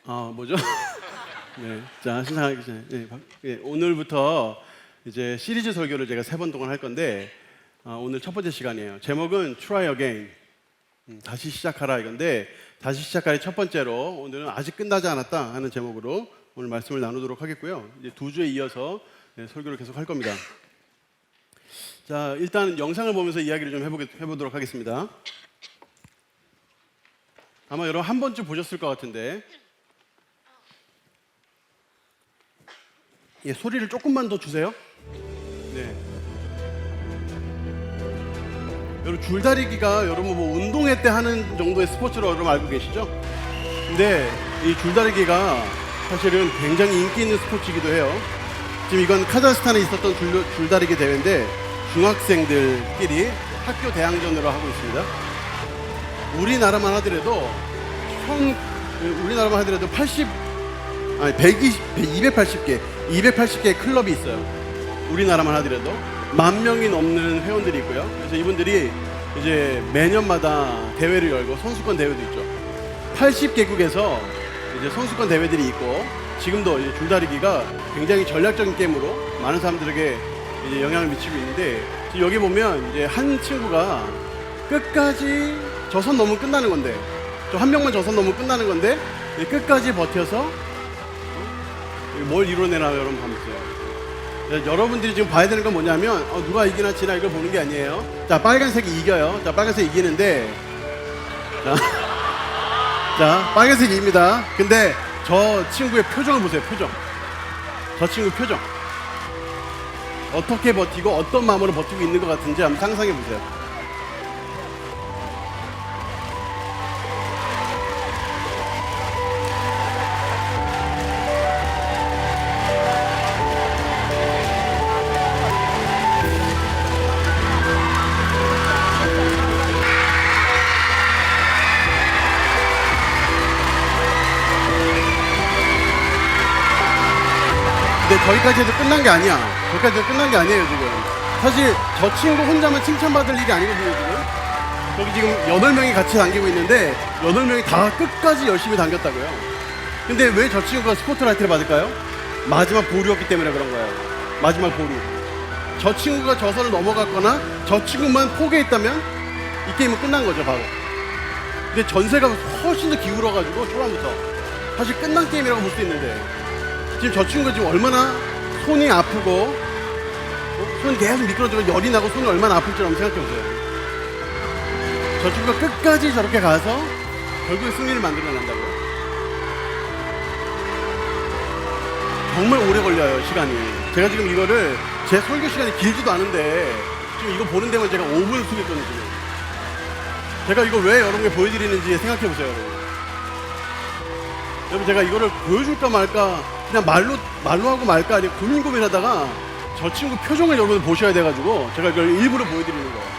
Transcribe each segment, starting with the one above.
뭐죠? 네, 자, 시작하기 전에 오늘부터 이제 시리즈 설교를 제가 3번 동안 할 건데 오늘 첫 번째 시간이에요. 제목은 Try Again, 다시 시작하라 이건데 다시 시작하라 첫 번째로 오늘은 아직 끝나지 않았다 하는 제목으로 오늘 말씀을 나누도록 하겠고요. 이제 2주에 이어서 설교를 계속 할 겁니다. 자, 일단 영상을 보면서 이야기를 좀 해보도록 하겠습니다. 아마 여러분 한 번쯤 보셨을 것 같은데 소리를 조금만 더 주세요. 네. 여러분 줄다리기가 여러분 뭐 운동회 때 하는 정도의 스포츠로 여러분 알고 계시죠? 근데 이 줄다리기가 사실은 굉장히 인기 있는 스포츠이기도 해요. 지금 이건 카자흐스탄에 있었던 줄다리기 대회인데 중학생들끼리 학교 대항전으로 하고 있습니다. 우리나라만 하더라도 280개 클럽이 있어요. 우리나라만 하더라도 10,000명이 넘는 회원들이 있고요. 그래서 이분들이 이제 매년마다 대회를 열고 선수권 대회도 있죠. 80개국에서 이제 선수권 대회들이 있고 지금도 이제 줄다리기가 굉장히 전략적인 게임으로 많은 사람들에게 이제 영향을 미치고 있는데 지금 여기 보면 이제 한 친구가 끝까지 저 선 넘으면 끝나는 건데 저 한 명만 저 선 넘으면 끝나는 건데 끝까지 버텨서 뭘 이뤄내나 여러분 보세요. 여러분들이 지금 봐야 되는 건 뭐냐면 누가 이기나 지나 이걸 보는 게 아니에요. 자, 빨간색이 이겨요. 자, 빨간색 이기는데 자, 빨간색이 이깁니다. 근데 저 친구의 표정을 보세요. 표정. 저 친구 표정. 어떻게 버티고 어떤 마음으로 버티고 있는 것 같은지 한번 상상해 보세요. 근데 저기까지 해도 끝난 게 아니야. 저기까지 해도 끝난 게 아니에요, 지금. 사실 저 친구 혼자만 칭찬받을 일이 아니거든요, 지금. 여기 지금 8명이 같이 당기고 있는데 8명이 다 끝까지 열심히 당겼다고요. 근데 왜 저 친구가 스포트라이트를 받을까요? 마지막 보루였기 때문에 그런 거예요. 마지막 보루. 저 친구가 저 선을 넘어갔거나 저 친구만 포기했다면 이 게임은 끝난 거죠, 바로. 근데 전세가 훨씬 더 기울어가지고 초반부터 사실 끝난 게임이라고 볼 수 있는데 지금 저 친구가 지금 얼마나 손이 아프고 손이 계속 미끄러지고 열이 나고 손이 얼마나 아플지 한번 생각해보세요. 저 친구가 끝까지 저렇게 가서 결국에 승리를 만들어낸다고요. 정말 오래 걸려요, 시간이. 제가 지금 이거를 제 설교 시간이 길지도 않은데 지금 이거 보는 데만 제가 5분을 쓰겠거든요, 지금. 제가 이거 왜 여러분께 보여드리는지 생각해보세요, 여러분. 여러분, 제가 이거를 보여줄까 말까 그냥 말로 하고 말까 아니면 고민하다가 저 친구 표정을 여러분 보셔야 돼가지고 제가 이걸 일부러 보여드리는 거예요.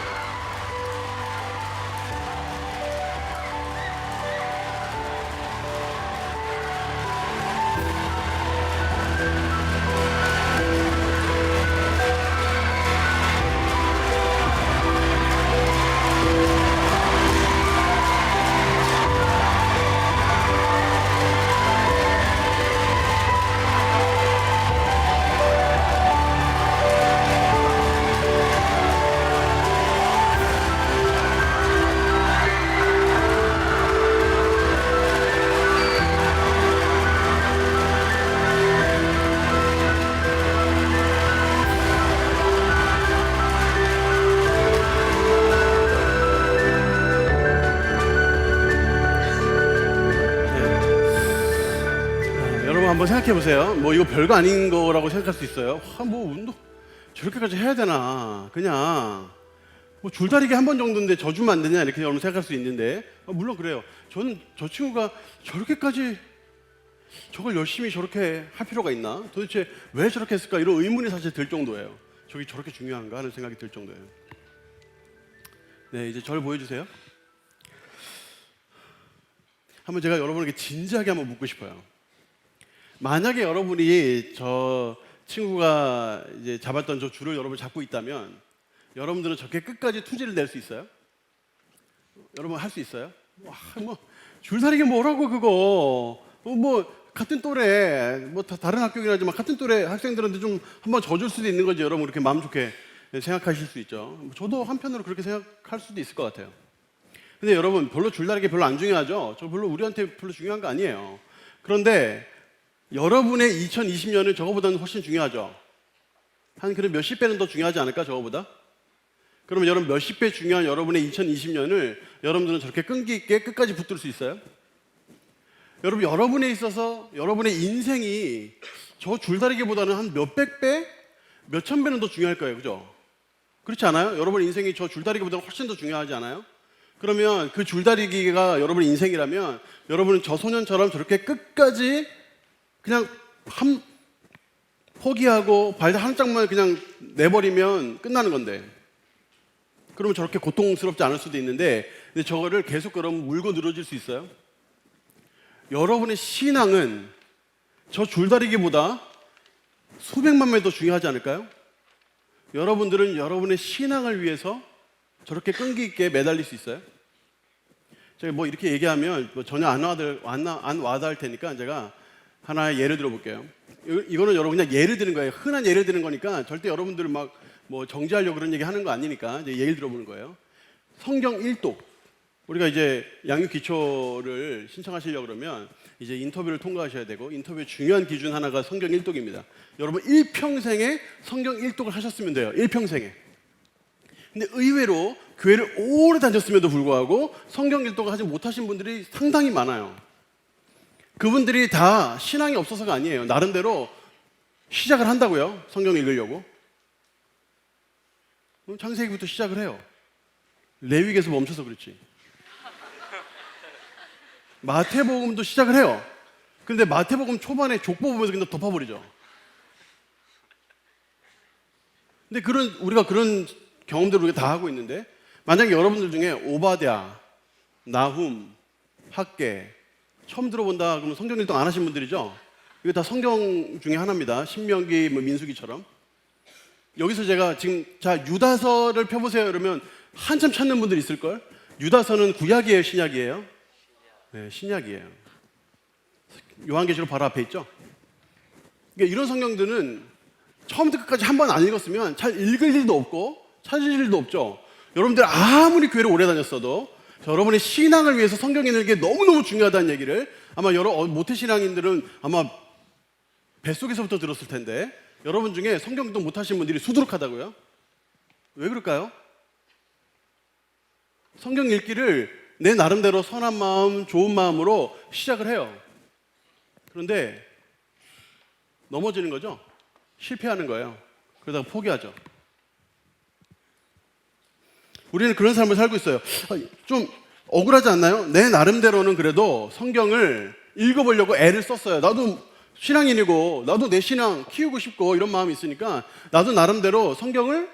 한번 생각해 보세요. 뭐 이거 별거 아닌 거라고 생각할 수 있어요. 뭐 운동 저렇게까지 해야 되나? 그냥 뭐 줄다리기 한 번 정도인데 져주면 안 되냐 이렇게 여러분 생각할 수 있는데 물론 그래요. 저는 저 친구가 저렇게까지 저걸 열심히 저렇게 할 필요가 있나? 도대체 왜 저렇게 했을까? 이런 의문이 사실 들 정도예요. 저게 저렇게 중요한가 하는 생각이 들 정도예요. 네, 이제 저를 보여주세요. 한번 제가 여러분에게 진지하게 한번 묻고 싶어요. 만약에 여러분이 저 친구가 이제 잡았던 저 줄을 여러분 잡고 있다면 여러분들은 저렇게 끝까지 투지를 낼 수 있어요? 여러분 할 수 있어요? 와, 뭐 줄다리기 뭐라고 그거 뭐 같은 또래, 뭐 다른 학교긴 하지만 같은 또래 학생들한테 좀 한번 져줄 수도 있는 거지. 여러분 그렇게 마음 좋게 생각하실 수 있죠. 저도 한편으로 그렇게 생각할 수도 있을 것 같아요. 근데 여러분 별로 줄다리기 별로 안 중요하죠. 저 별로 우리한테 별로 중요한 거 아니에요. 그런데 여러분의 2020년은 저거보다는 훨씬 중요하죠. 한 그래 몇십 배는 더 중요하지 않을까 저거보다? 그러면 여러분 몇십 배 중요한 여러분의 2020년을 여러분들은 저렇게 끈기 있게 끝까지 붙들 수 있어요? 여러분 여러분에 있어서 여러분의 인생이 저 줄다리기보다는 한 몇백 배, 몇천 배는 더 중요할 거예요. 그죠? 그렇지 않아요? 여러분의 인생이 저 줄다리기보다 훨씬 더 중요하지 않아요? 그러면 그 줄다리기가 여러분의 인생이라면 여러분은 저 소년처럼 저렇게 끝까지 그냥 포기하고 발 한 짝만 그냥 내버리면 끝나는 건데, 그러면 저렇게 고통스럽지 않을 수도 있는데, 근데 저거를 계속 그러면 물고 늘어질 수 있어요? 여러분의 신앙은 저 줄다리기보다 수백만 배 더 중요하지 않을까요? 여러분들은 여러분의 신앙을 위해서 저렇게 끈기 있게 매달릴 수 있어요? 제가 뭐 이렇게 얘기하면 뭐 전혀 안 와닿을 테니까 제가 하나의 예를 들어볼게요. 이거는 여러분 그냥 예를 드는 거예요. 흔한 예를 드는 거니까 절대 여러분들 막 뭐 정지하려고 그런 얘기 하는 거 아니니까 이제 예를 들어보는 거예요. 성경 1독. 우리가 이제 양육 기초를 신청하시려고 그러면 이제 인터뷰를 통과하셔야 되고, 인터뷰의 중요한 기준 하나가 성경 1독입니다. 여러분 일평생에 성경 1독을 하셨으면 돼요. 일평생에. 근데 의외로 교회를 오래 다녔음에도 불구하고 성경 1독을 하지 못하신 분들이 상당히 많아요. 그분들이 다 신앙이 없어서가 아니에요. 나름대로 시작을 한다고요. 성경 읽으려고. 그럼 창세기부터 시작을 해요. 레위기에서 멈춰서 그렇지. 마태복음도 시작을 해요. 근데 마태복음 초반에 족보 보면서 그냥 덮어버리죠. 근데 우리가 그런 경험들을 우리가 다 하고 있는데, 만약에 여러분들 중에 오바댜, 나훔, 학개 처음 들어본다 그러면 성경 읽동 안 하신 분들이죠? 이거 다 성경 중에 하나입니다. 신명기, 뭐 민수기처럼. 여기서 제가 지금 자 유다서를 펴보세요 그러면 한참 찾는 분들이 있을걸? 유다서는 구약이에요, 신약이에요? 네, 신약이에요. 요한계시록 바로 앞에 있죠? 그러니까 이런 성경들은 처음부터 끝까지 한 번 안 읽었으면 잘 읽을 일도 없고 찾을 일도 없죠. 여러분들 아무리 교회를 오래 다녔어도 여러분의 신앙을 위해서 성경 읽는 게 너무너무 중요하다는 얘기를 아마 모태신앙인들은 아마 뱃속에서부터 들었을 텐데, 여러분 중에 성경 읽도 못하신 분들이 수두룩하다고요? 왜 그럴까요? 성경 읽기를 내 나름대로 선한 마음, 좋은 마음으로 시작을 해요. 그런데 넘어지는 거죠? 실패하는 거예요. 그러다가 포기하죠. 우리는 그런 삶을 살고 있어요. 좀 억울하지 않나요? 내 나름대로는 그래도 성경을 읽어보려고 애를 썼어요. 나도 신앙인이고 나도 내 신앙 키우고 싶고 이런 마음이 있으니까 나도 나름대로 성경을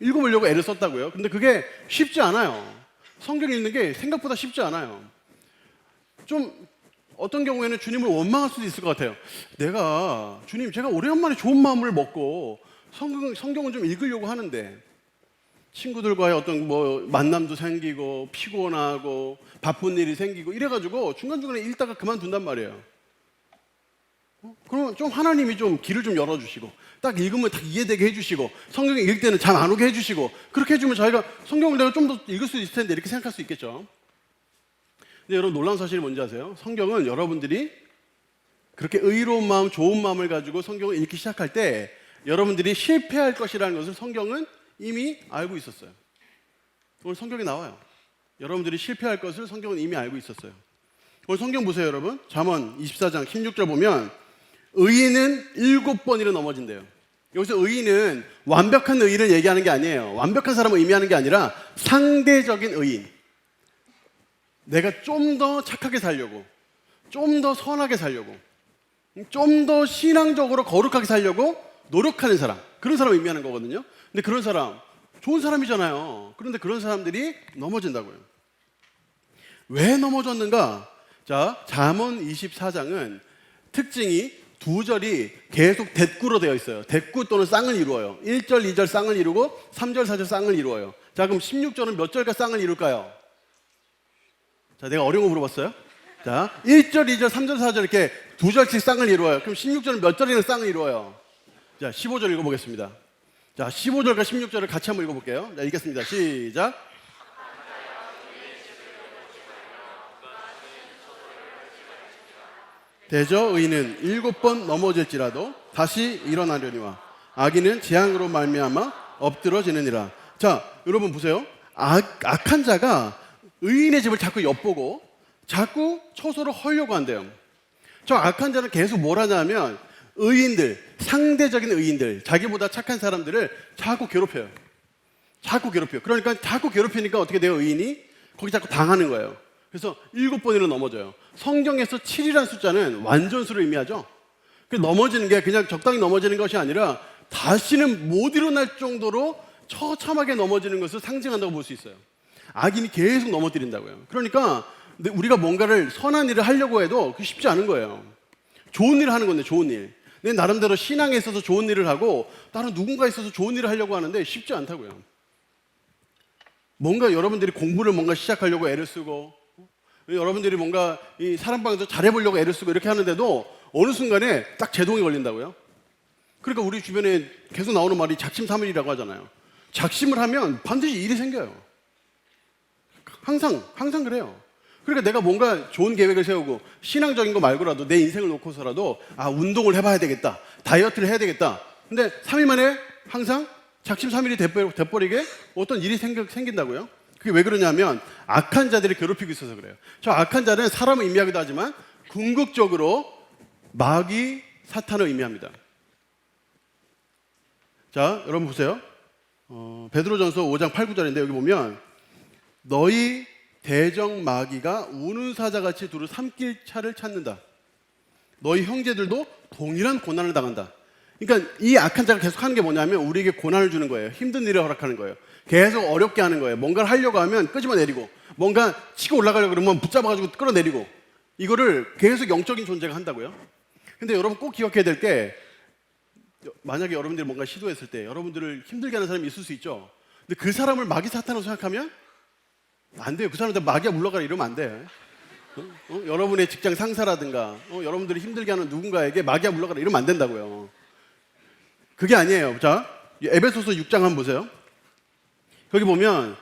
읽어보려고 애를 썼다고요. 근데 그게 쉽지 않아요. 성경 읽는 게 생각보다 쉽지 않아요. 좀 어떤 경우에는 주님을 원망할 수도 있을 것 같아요. 주님, 제가 오래간만에 좋은 마음을 먹고 성경은 좀 읽으려고 하는데 친구들과의 어떤 뭐 만남도 생기고 피곤하고 바쁜 일이 생기고 이래가지고 중간중간에 읽다가 그만둔단 말이에요. 그러면 좀 하나님이 좀 길을 좀 열어주시고 딱 읽으면 딱 이해되게 해주시고 성경 읽을 때는 잠 안 오게 해주시고 그렇게 해주면 자기가 성경을 내가 좀 더 읽을 수 있을 텐데 이렇게 생각할 수 있겠죠. 근데 여러분 놀라운 사실이 뭔지 아세요? 성경은 여러분들이 그렇게 의로운 마음, 좋은 마음을 가지고 성경을 읽기 시작할 때 여러분들이 실패할 것이라는 것을 성경은 이미 알고 있었어요. 오늘 성경에 나와요. 여러분들이 실패할 것을 성경은 이미 알고 있었어요. 오늘 성경 보세요, 여러분. 잠언 24장 16절 보면 의인은 7번이나 넘어진대요. 여기서 의인은 완벽한 의인을 얘기하는 게 아니에요. 완벽한 사람을 의미하는 게 아니라 상대적인 의인. 내가 좀 더 착하게 살려고, 좀 더 선하게 살려고, 좀 더 신앙적으로 거룩하게 살려고 노력하는 사람, 그런 사람을 의미하는 거거든요. 근데 그런 사람, 좋은 사람이잖아요. 그런데 그런 사람들이 넘어진다고요. 왜 넘어졌는가? 자, 잠언 24장은 특징이 두 절이 계속 대꾸로 되어 있어요. 대꾸 또는 쌍을 이루어요. 1절, 2절 쌍을 이루고 3절, 4절 쌍을 이루어요. 자, 그럼 16절은 몇 절과 쌍을 이룰까요? 자, 내가 어려운 거 물어봤어요? 자, 1절, 2절, 3절, 4절 이렇게 두 절씩 쌍을 이루어요. 그럼 16절은 몇 절이나 쌍을 이루어요? 자, 15절 읽어보겠습니다. 자, 15절과 16절을 같이 한번 읽어볼게요. 자, 읽겠습니다. 시작. 대저 의인은 7번 넘어질지라도 다시 일어나려니와 악인은 재앙으로 말미암아 엎드러지느니라. 자, 여러분 보세요. 악한 자가 의인의 집을 자꾸 엿보고 자꾸 처소를 헐려고 한대요. 저 악한 자는 계속 뭘 하냐면 의인들, 상대적인 의인들, 자기보다 착한 사람들을 자꾸 괴롭혀요. 자꾸 괴롭혀요. 그러니까 자꾸 괴롭히니까 어떻게 돼요? 의인이 거기 자꾸 당하는 거예요. 그래서 7번이나 넘어져요. 성경에서 7이라는 숫자는 완전수를 의미하죠. 넘어지는 게 그냥 적당히 넘어지는 것이 아니라 다시는 못 일어날 정도로 처참하게 넘어지는 것을 상징한다고 볼 수 있어요. 악인이 계속 넘어뜨린다고요. 그러니까 우리가 뭔가를 선한 일을 하려고 해도 그게 쉽지 않은 거예요. 좋은 일을 하는 건데, 좋은 일. 내 나름대로 신앙에 있어서 좋은 일을 하고 다른 누군가에 있어서 좋은 일을 하려고 하는데 쉽지 않다고요. 뭔가 여러분들이 공부를 뭔가 시작하려고 애를 쓰고, 여러분들이 뭔가 이 사랑방에서 잘해보려고 애를 쓰고 이렇게 하는데도 어느 순간에 딱 제동이 걸린다고요. 그러니까 우리 주변에 계속 나오는 말이 작심삼일이라고 하잖아요. 작심을 하면 반드시 일이 생겨요. 항상 그래요. 그러니까 내가 뭔가 좋은 계획을 세우고 신앙적인 거 말고라도 내 인생을 놓고서라도 운동을 해봐야 되겠다, 다이어트를 해야 되겠다. 근데 3일 만에 항상 작심삼일이 돼버리게 어떤 일이 생긴다고요. 그게 왜 그러냐면 악한 자들이 괴롭히고 있어서 그래요. 저 악한 자는 사람을 의미하기도 하지만 궁극적으로 마귀, 사탄을 의미합니다. 자, 여러분 보세요. 베드로전서 5장 8, 9절인데 여기 보면 너희 대적 마귀가 우는 사자같이 두루 삼킬 차를 찾는다. 너희 형제들도 동일한 고난을 당한다. 그러니까 이 악한 자가 계속 하는 게 뭐냐면 우리에게 고난을 주는 거예요. 힘든 일을 허락하는 거예요. 계속 어렵게 하는 거예요. 뭔가를 하려고 하면 끄집어내리고, 뭔가 치고 올라가려고 그러면 붙잡아가지고 끌어내리고, 이거를 계속 영적인 존재가 한다고요. 근데 여러분 꼭 기억해야 될 게, 만약에 여러분들이 뭔가 시도했을 때 여러분들을 힘들게 하는 사람이 있을 수 있죠. 근데 그 사람을 마귀 사탄으로 생각하면 안 돼요. 그 사람한테 마귀가 물러가라 이러면 안 돼요. 여러분의 직장 상사라든가 여러분들이 힘들게 하는 누군가에게 마귀가 물러가라 이러면 안 된다고요. 그게 아니에요. 자, 에베소서 6장 한번 보세요. 여기 보면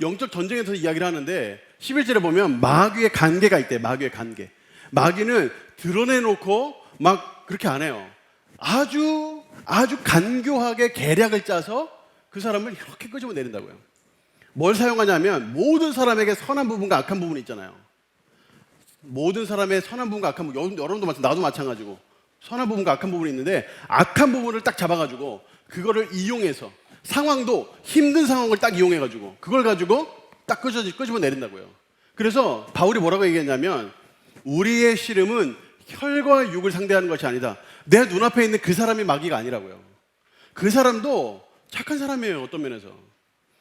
영적 전쟁에서 이야기를 하는데 11절에 보면 마귀의 관계가 있대요. 마귀의 관계. 마귀는 드러내놓고 막 그렇게 안 해요. 아주 간교하게 계략을 짜서 그 사람을 이렇게 끄집어내린다고요. 뭘 사용하냐면 모든 사람에게 선한 부분과 악한 부분이 있잖아요. 모든 사람의 선한 부분과 악한 부분, 여러분도 마찬가지고 나도 마찬가지고 선한 부분과 악한 부분이 있는데 악한 부분을 딱 잡아가지고 그거를 이용해서 상황도 힘든 상황을 딱 이용해가지고 그걸 가지고 딱 끄집어내린다고요. 그래서 바울이 뭐라고 얘기했냐면 우리의 씨름은 혈과 육을 상대하는 것이 아니다. 내 눈앞에 있는 그 사람이 마귀가 아니라고요. 그 사람도 착한 사람이에요. 어떤 면에서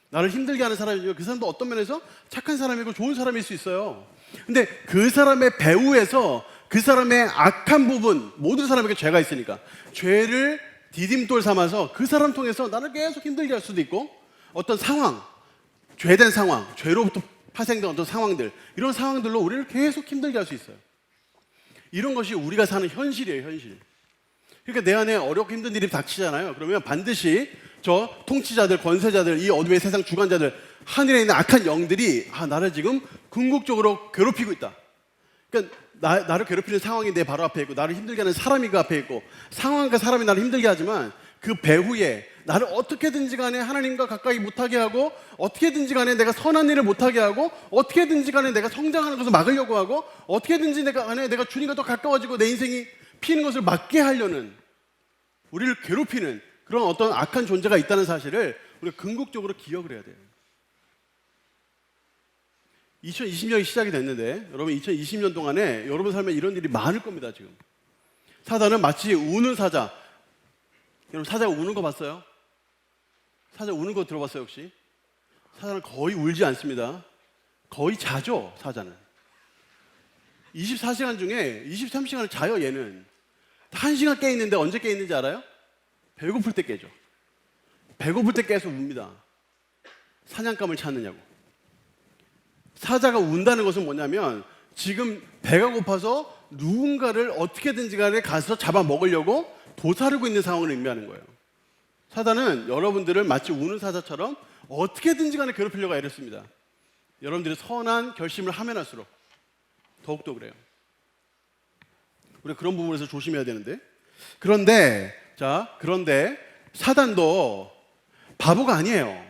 나를 힘들게 하는 사람이고 그 사람도 어떤 면에서 착한 사람이고 좋은 사람일 수 있어요. 근데 그 사람의 배후에서 그 사람의 악한 부분, 모든 사람에게 죄가 있으니까 죄를 디딤돌 삼아서 그 사람 통해서 나를 계속 힘들게 할 수도 있고 어떤 상황, 죄된 상황, 죄로부터 파생된 어떤 상황들, 이런 상황들로 우리를 계속 힘들게 할 수 있어요. 이런 것이 우리가 사는 현실이에요. 현실. 그러니까 내 안에 어렵고 힘든 일이 닥치잖아요. 그러면 반드시 저 통치자들, 권세자들, 이 어둠의 세상 주관자들, 하늘에 있는 악한 영들이 나를 지금 궁극적으로 괴롭히고 있다. 그러니까 나를 괴롭히는 상황이 내 바로 앞에 있고 나를 힘들게 하는 사람이 그 앞에 있고 상황과 사람이 나를 힘들게 하지만 그 배후에 나를 어떻게든지 간에 하나님과 가까이 못하게 하고 어떻게든지 간에 내가 선한 일을 못하게 하고 어떻게든지 간에 내가 성장하는 것을 막으려고 하고 어떻게든지 내가 주님과 더 가까워지고 내 인생이 피는 것을 막게 하려는, 우리를 괴롭히는 그런 어떤 악한 존재가 있다는 사실을 우리가 궁극적으로 기억을 해야 돼요. 2020년이 시작이 됐는데 여러분 2020년 동안에 여러분 삶에 이런 일이 많을 겁니다. 지금 사단은 마치 우는 사자. 여러분 사자가 우는 거 봤어요? 사자 우는 거 들어봤어요 혹시? 사자는 거의 울지 않습니다. 거의 자죠. 사자는 24시간 중에 23시간을 자요. 얘는 1시간 깨 있는데 언제 깨 있는지 알아요? 배고플 때 깨죠. 배고플 때 깨서 웁니다. 사냥감을 찾느냐고. 사자가 운다는 것은 뭐냐면 지금 배가 고파서 누군가를 어떻게든지 간에 가서 잡아먹으려고 도사리고 있는 상황을 의미하는 거예요. 사단은 여러분들을 마치 우는 사자처럼 어떻게든지 간에 괴롭히려고 애를 씁니다. 여러분들이 선한 결심을 하면 할수록 더욱더 그래요. 우리가 그런 부분에서 조심해야 되는데, 그런데 사단도 바보가 아니에요.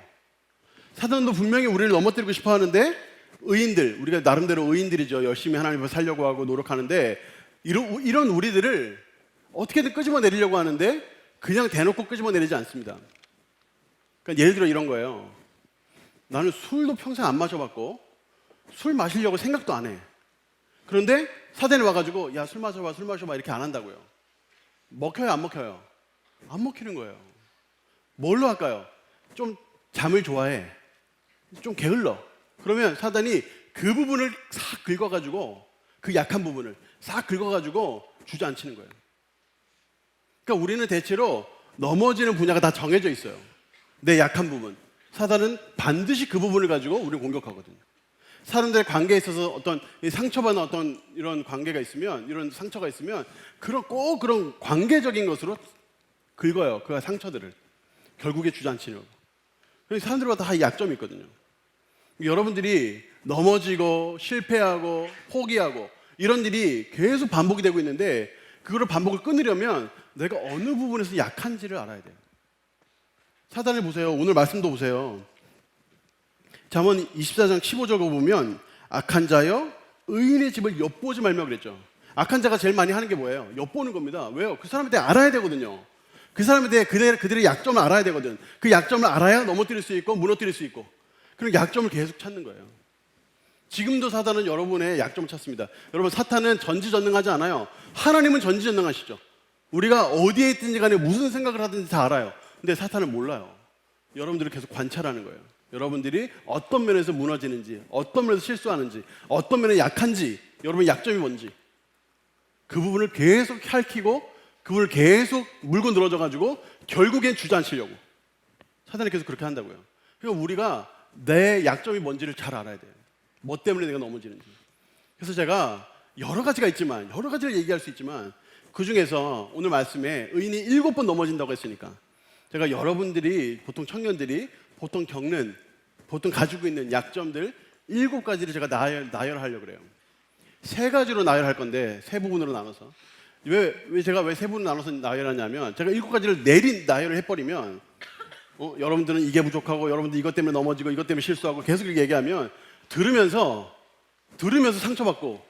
사단도 분명히 우리를 넘어뜨리고 싶어 하는데, 우리가 나름대로 의인들이죠. 열심히 하나님 앞에 살려고 하고 노력하는데, 이런 우리들을 어떻게든 끄집어내리려고 하는데 그냥 대놓고 끄집어내리지 않습니다. 그러니까 예를 들어 이런 거예요. 나는 술도 평생 안 마셔봤고 술 마시려고 생각도 안 해. 그런데 사단이 와가지고 야, 술 마셔봐 이렇게 안 한다고요. 먹혀요, 안 먹혀요? 안 먹히는 거예요. 뭘로 할까요? 좀 잠을 좋아해. 좀 게을러. 그러면 사단이 그 부분을 싹 긁어가지고, 그 약한 부분을 싹 긁어가지고 주저앉히는 거예요. 그러니까 우리는 대체로 넘어지는 분야가 다 정해져 있어요. 내 약한 부분. 사단은 반드시 그 부분을 가지고 우리를 공격하거든요. 사람들의 관계에 있어서 어떤 상처받는 어떤 이런 관계가 있으면, 이런 상처가 있으면 꼭 그런 관계적인 것으로 긁어요. 그 상처들을. 결국에 주저앉히려고. 사람들마다 다 약점이 있거든요. 여러분들이 넘어지고 실패하고 포기하고 이런 일이 계속 반복이 되고 있는데, 그거를 반복을 끊으려면 내가 어느 부분에서 약한지를 알아야 돼요. 사단을 보세요. 오늘 말씀도 보세요. 잠언 24장 15절을 보면 악한 자여 의인의 집을 엿보지 말며 그랬죠. 악한 자가 제일 많이 하는 게 뭐예요? 엿보는 겁니다. 왜요? 그 사람에 대해 알아야 되거든요. 그 사람에 대해 그들의 약점을 알아야 되거든. 그 약점을 알아야 넘어뜨릴 수 있고 무너뜨릴 수 있고, 그런 약점을 계속 찾는 거예요. 지금도 사단은 여러분의 약점을 찾습니다. 여러분, 사탄은 전지전능하지 않아요. 하나님은 전지전능하시죠. 우리가 어디에 있든지 간에 무슨 생각을 하든지 다 알아요. 근데 사탄은 몰라요. 여러분들을 계속 관찰하는 거예요. 여러분들이 어떤 면에서 무너지는지, 어떤 면에서 실수하는지, 어떤 면에 약한지, 여러분의 약점이 뭔지, 그 부분을 계속 핥히고 그 부분을 계속 물고 늘어져가지고 결국엔 주저앉히려고 사단이 계속 그렇게 한다고요. 그러니까 우리가 내 약점이 뭔지를 잘 알아야 돼요. 뭐 때문에 내가 넘어지는지. 그래서 제가 여러 가지가 있지만, 여러 가지를 얘기할 수 있지만, 그 중에서 오늘 말씀에 의인이 7번 넘어진다고 했으니까, 제가 여러분들이, 보통 청년들이 보통 가지고 있는 약점들 7가지를 제가 나열하려고 그래요. 3가지로 나열할 건데, 3부분으로 나눠서. 제가 왜 3부분으로 나눠서 나열하냐면, 제가 7가지를 나열을 해버리면, 여러분들은 이게 부족하고, 여러분들 이것 때문에 넘어지고, 이것 때문에 실수하고, 계속 이렇게 얘기하면, 들으면서 상처받고,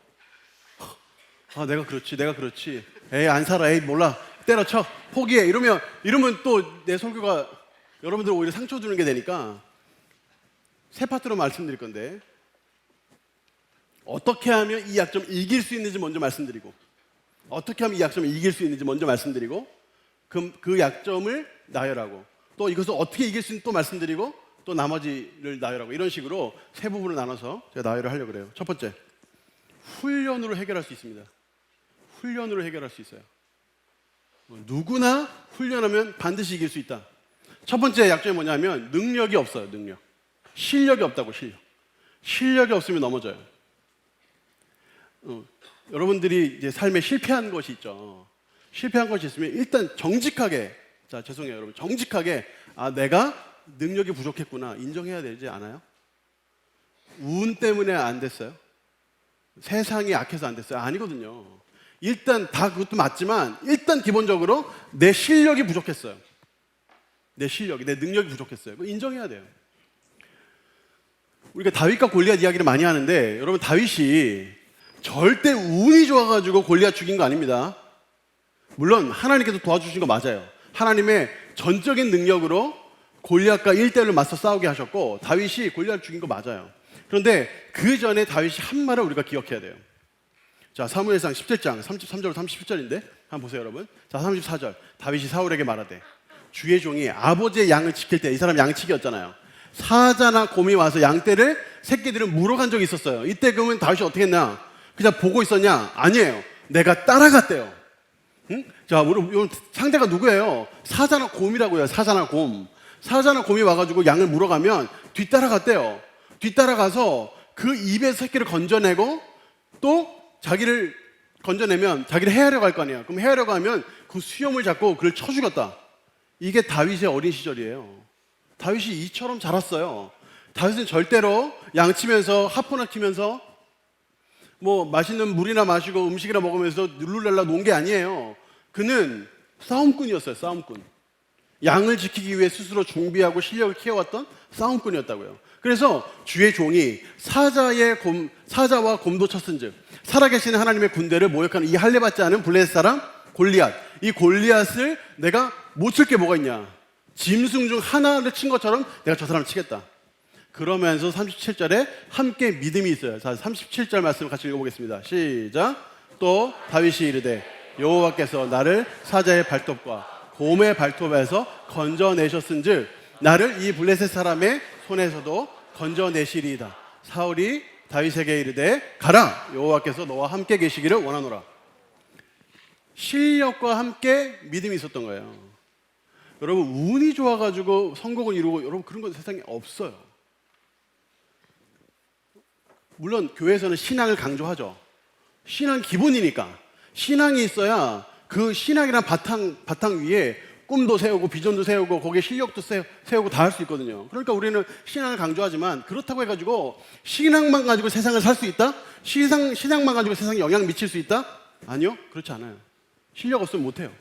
내가 그렇지. 에이, 안 살아. 에이, 몰라. 때려쳐. 포기해. 이러면 또 내 설교가 여러분들 오히려 상처 주는 게 되니까, 3파트로 말씀드릴 건데, 어떻게 하면 이 약점을 이길 수 있는지 먼저 말씀드리고, 어떻게 하면 이 약점을 이길 수 있는지 먼저 말씀드리고, 그 약점을 나열하고, 또 이것을 어떻게 이길 수 있는지 또 말씀드리고, 또 나머지를 나열하고, 이런 식으로 3부분으로 나눠서 제가 나열을 하려고 그래요. 첫 번째, 훈련으로 해결할 수 있습니다. 훈련으로 해결할 수 있어요. 누구나 훈련하면 반드시 이길 수 있다. 첫 번째 약점이 뭐냐면 능력이 없어요. 실력이 없다고. 실력이 없으면 넘어져요. 여러분들이 이제 삶에 실패한 것이 있죠. 실패한 것이 있으면 일단 정직하게, 죄송해요 여러분, 정직하게 내가 능력이 부족했구나 인정해야 되지 않아요? 운 때문에 안 됐어요? 세상이 약해서 안 됐어요? 아니거든요. 일단 다 그것도 맞지만, 일단 기본적으로 내 실력이 부족했어요. 내 능력이 부족했어요. 그거 인정해야 돼요. 우리가 다윗과 골리앗 이야기를 많이 하는데, 여러분, 다윗이 절대 운이 좋아가지고 골리앗 죽인 거 아닙니다. 물론 하나님께서 도와주신 거 맞아요. 하나님의 전적인 능력으로 골리앗과 1대1로 맞서 싸우게 하셨고, 다윗이 골리앗 죽인 거 맞아요. 그런데 그 전에 다윗이 한 말을 우리가 기억해야 돼요. 자, 사무엘상 17장 33절로 37절인데 한번 보세요 여러분. 자, 34절, 다윗이 사울에게 말하되 주의 종이 아버지의 양을 지킬 때, 이 사람 양치기였잖아요. 사자나 곰이 와서 양떼를, 새끼들을 물어간 적이 있었어요. 이때 그러면 다윗이 어떻게 했나? 그냥 보고 있었냐? 아니에요. 내가 따라갔대요. 응? 자, 우리 상대가 누구예요? 사자나 곰이라고요. 사자나 곰이 와가지고 양을 물어가면 뒤따라갔대요. 뒤따라가서 그 입에서 새끼를 건져내고, 또 자기를 건져내면 자기를 해하려고 할 거 아니야. 그럼 해하려고 하면 그 수염을 잡고 그를 쳐 죽였다. 이게 다윗의 어린 시절이에요. 다윗이 이처럼 자랐어요. 다윗은 절대로 양치면서 하프나 키면서 뭐 맛있는 물이나 마시고 음식이나 먹으면서 룰루랄라 논 게 아니에요. 그는 싸움꾼이었어요. 싸움꾼. 양을 지키기 위해 스스로 준비하고 실력을 키워왔던 싸움꾼이었다고요. 그래서 주의 종이 사자와 곰도 쳤은즉 살아계시는 하나님의 군대를 모욕하는 이 할례받지 않은 블레셋 사람 골리앗, 이 골리앗을 내가 못 칠 게 뭐가 있냐, 짐승 중 하나를 친 것처럼 내가 저 사람을 치겠다. 그러면서 37절에 함께 믿음이 있어요. 자, 37절 말씀 같이 읽어보겠습니다. 시작. 또 다윗이 이르되 여호와께서 나를 사자의 발톱과 곰의 발톱에서 건져내셨은즉 나를 이 블레셋 사람의 손에서도 건져내시리이다. 사울이 다윗에게 이르되 가라, 여호와께서 너와 함께 계시기를 원하노라. 실력과 함께 믿음이 있었던 거예요. 여러분, 운이 좋아가지고 성공을 이루고, 여러분 그런 건 세상에 없어요. 물론 교회에서는 신앙을 강조하죠. 신앙 기본이니까. 신앙이 있어야 그 신앙이란 바탕 위에 꿈도 세우고 비전도 세우고 거기에 실력도 세우고 다 할 수 있거든요. 그러니까 우리는 신앙을 강조하지만 그렇다고 해가지고 신앙만 가지고 세상을 살 수 있다? 신앙만 가지고 세상에 영향 미칠 수 있다? 아니요, 그렇지 않아요. 실력 없으면 못해요.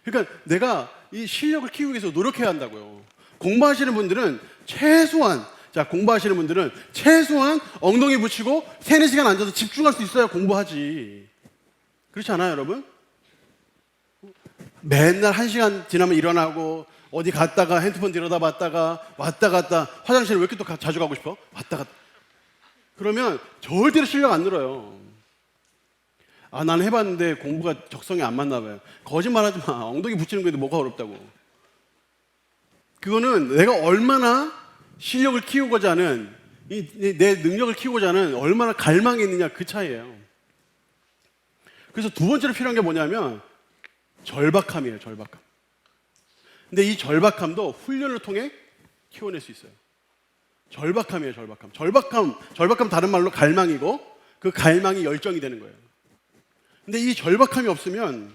그러니까 내가 이 실력을 키우기 위해서 노력해야 한다고요. 공부하시는 분들은 최소한 엉덩이 붙이고 3-4시간 앉아서 집중할 수 있어야 공부하지. 그렇지 않아요, 여러분? 맨날 1시간 지나면 일어나고 어디 갔다가 핸드폰 들여다봤다가 왔다 갔다, 화장실에 왜 이렇게 또 자주 가고 싶어? 왔다 갔다. 그러면 절대로 실력 안 늘어요. 아, 나는 해봤는데 공부가 적성에 안 맞나 봐요. 거짓말하지 마. 엉덩이 붙이는 거에도 뭐가 어렵다고. 그거는 내가 얼마나 실력을 키우고자 하는, 내 능력을 키우고자 하는 얼마나 갈망이 있느냐, 그 차이예요. 그래서 두 번째로 필요한 게 뭐냐면 절박함이에요. 절박함. 근데 이 절박함도 훈련을 통해 키워낼 수 있어요. 절박함이에요. 절박함 다른 말로 갈망이고, 그 갈망이 열정이 되는 거예요. 근데 이 절박함이 없으면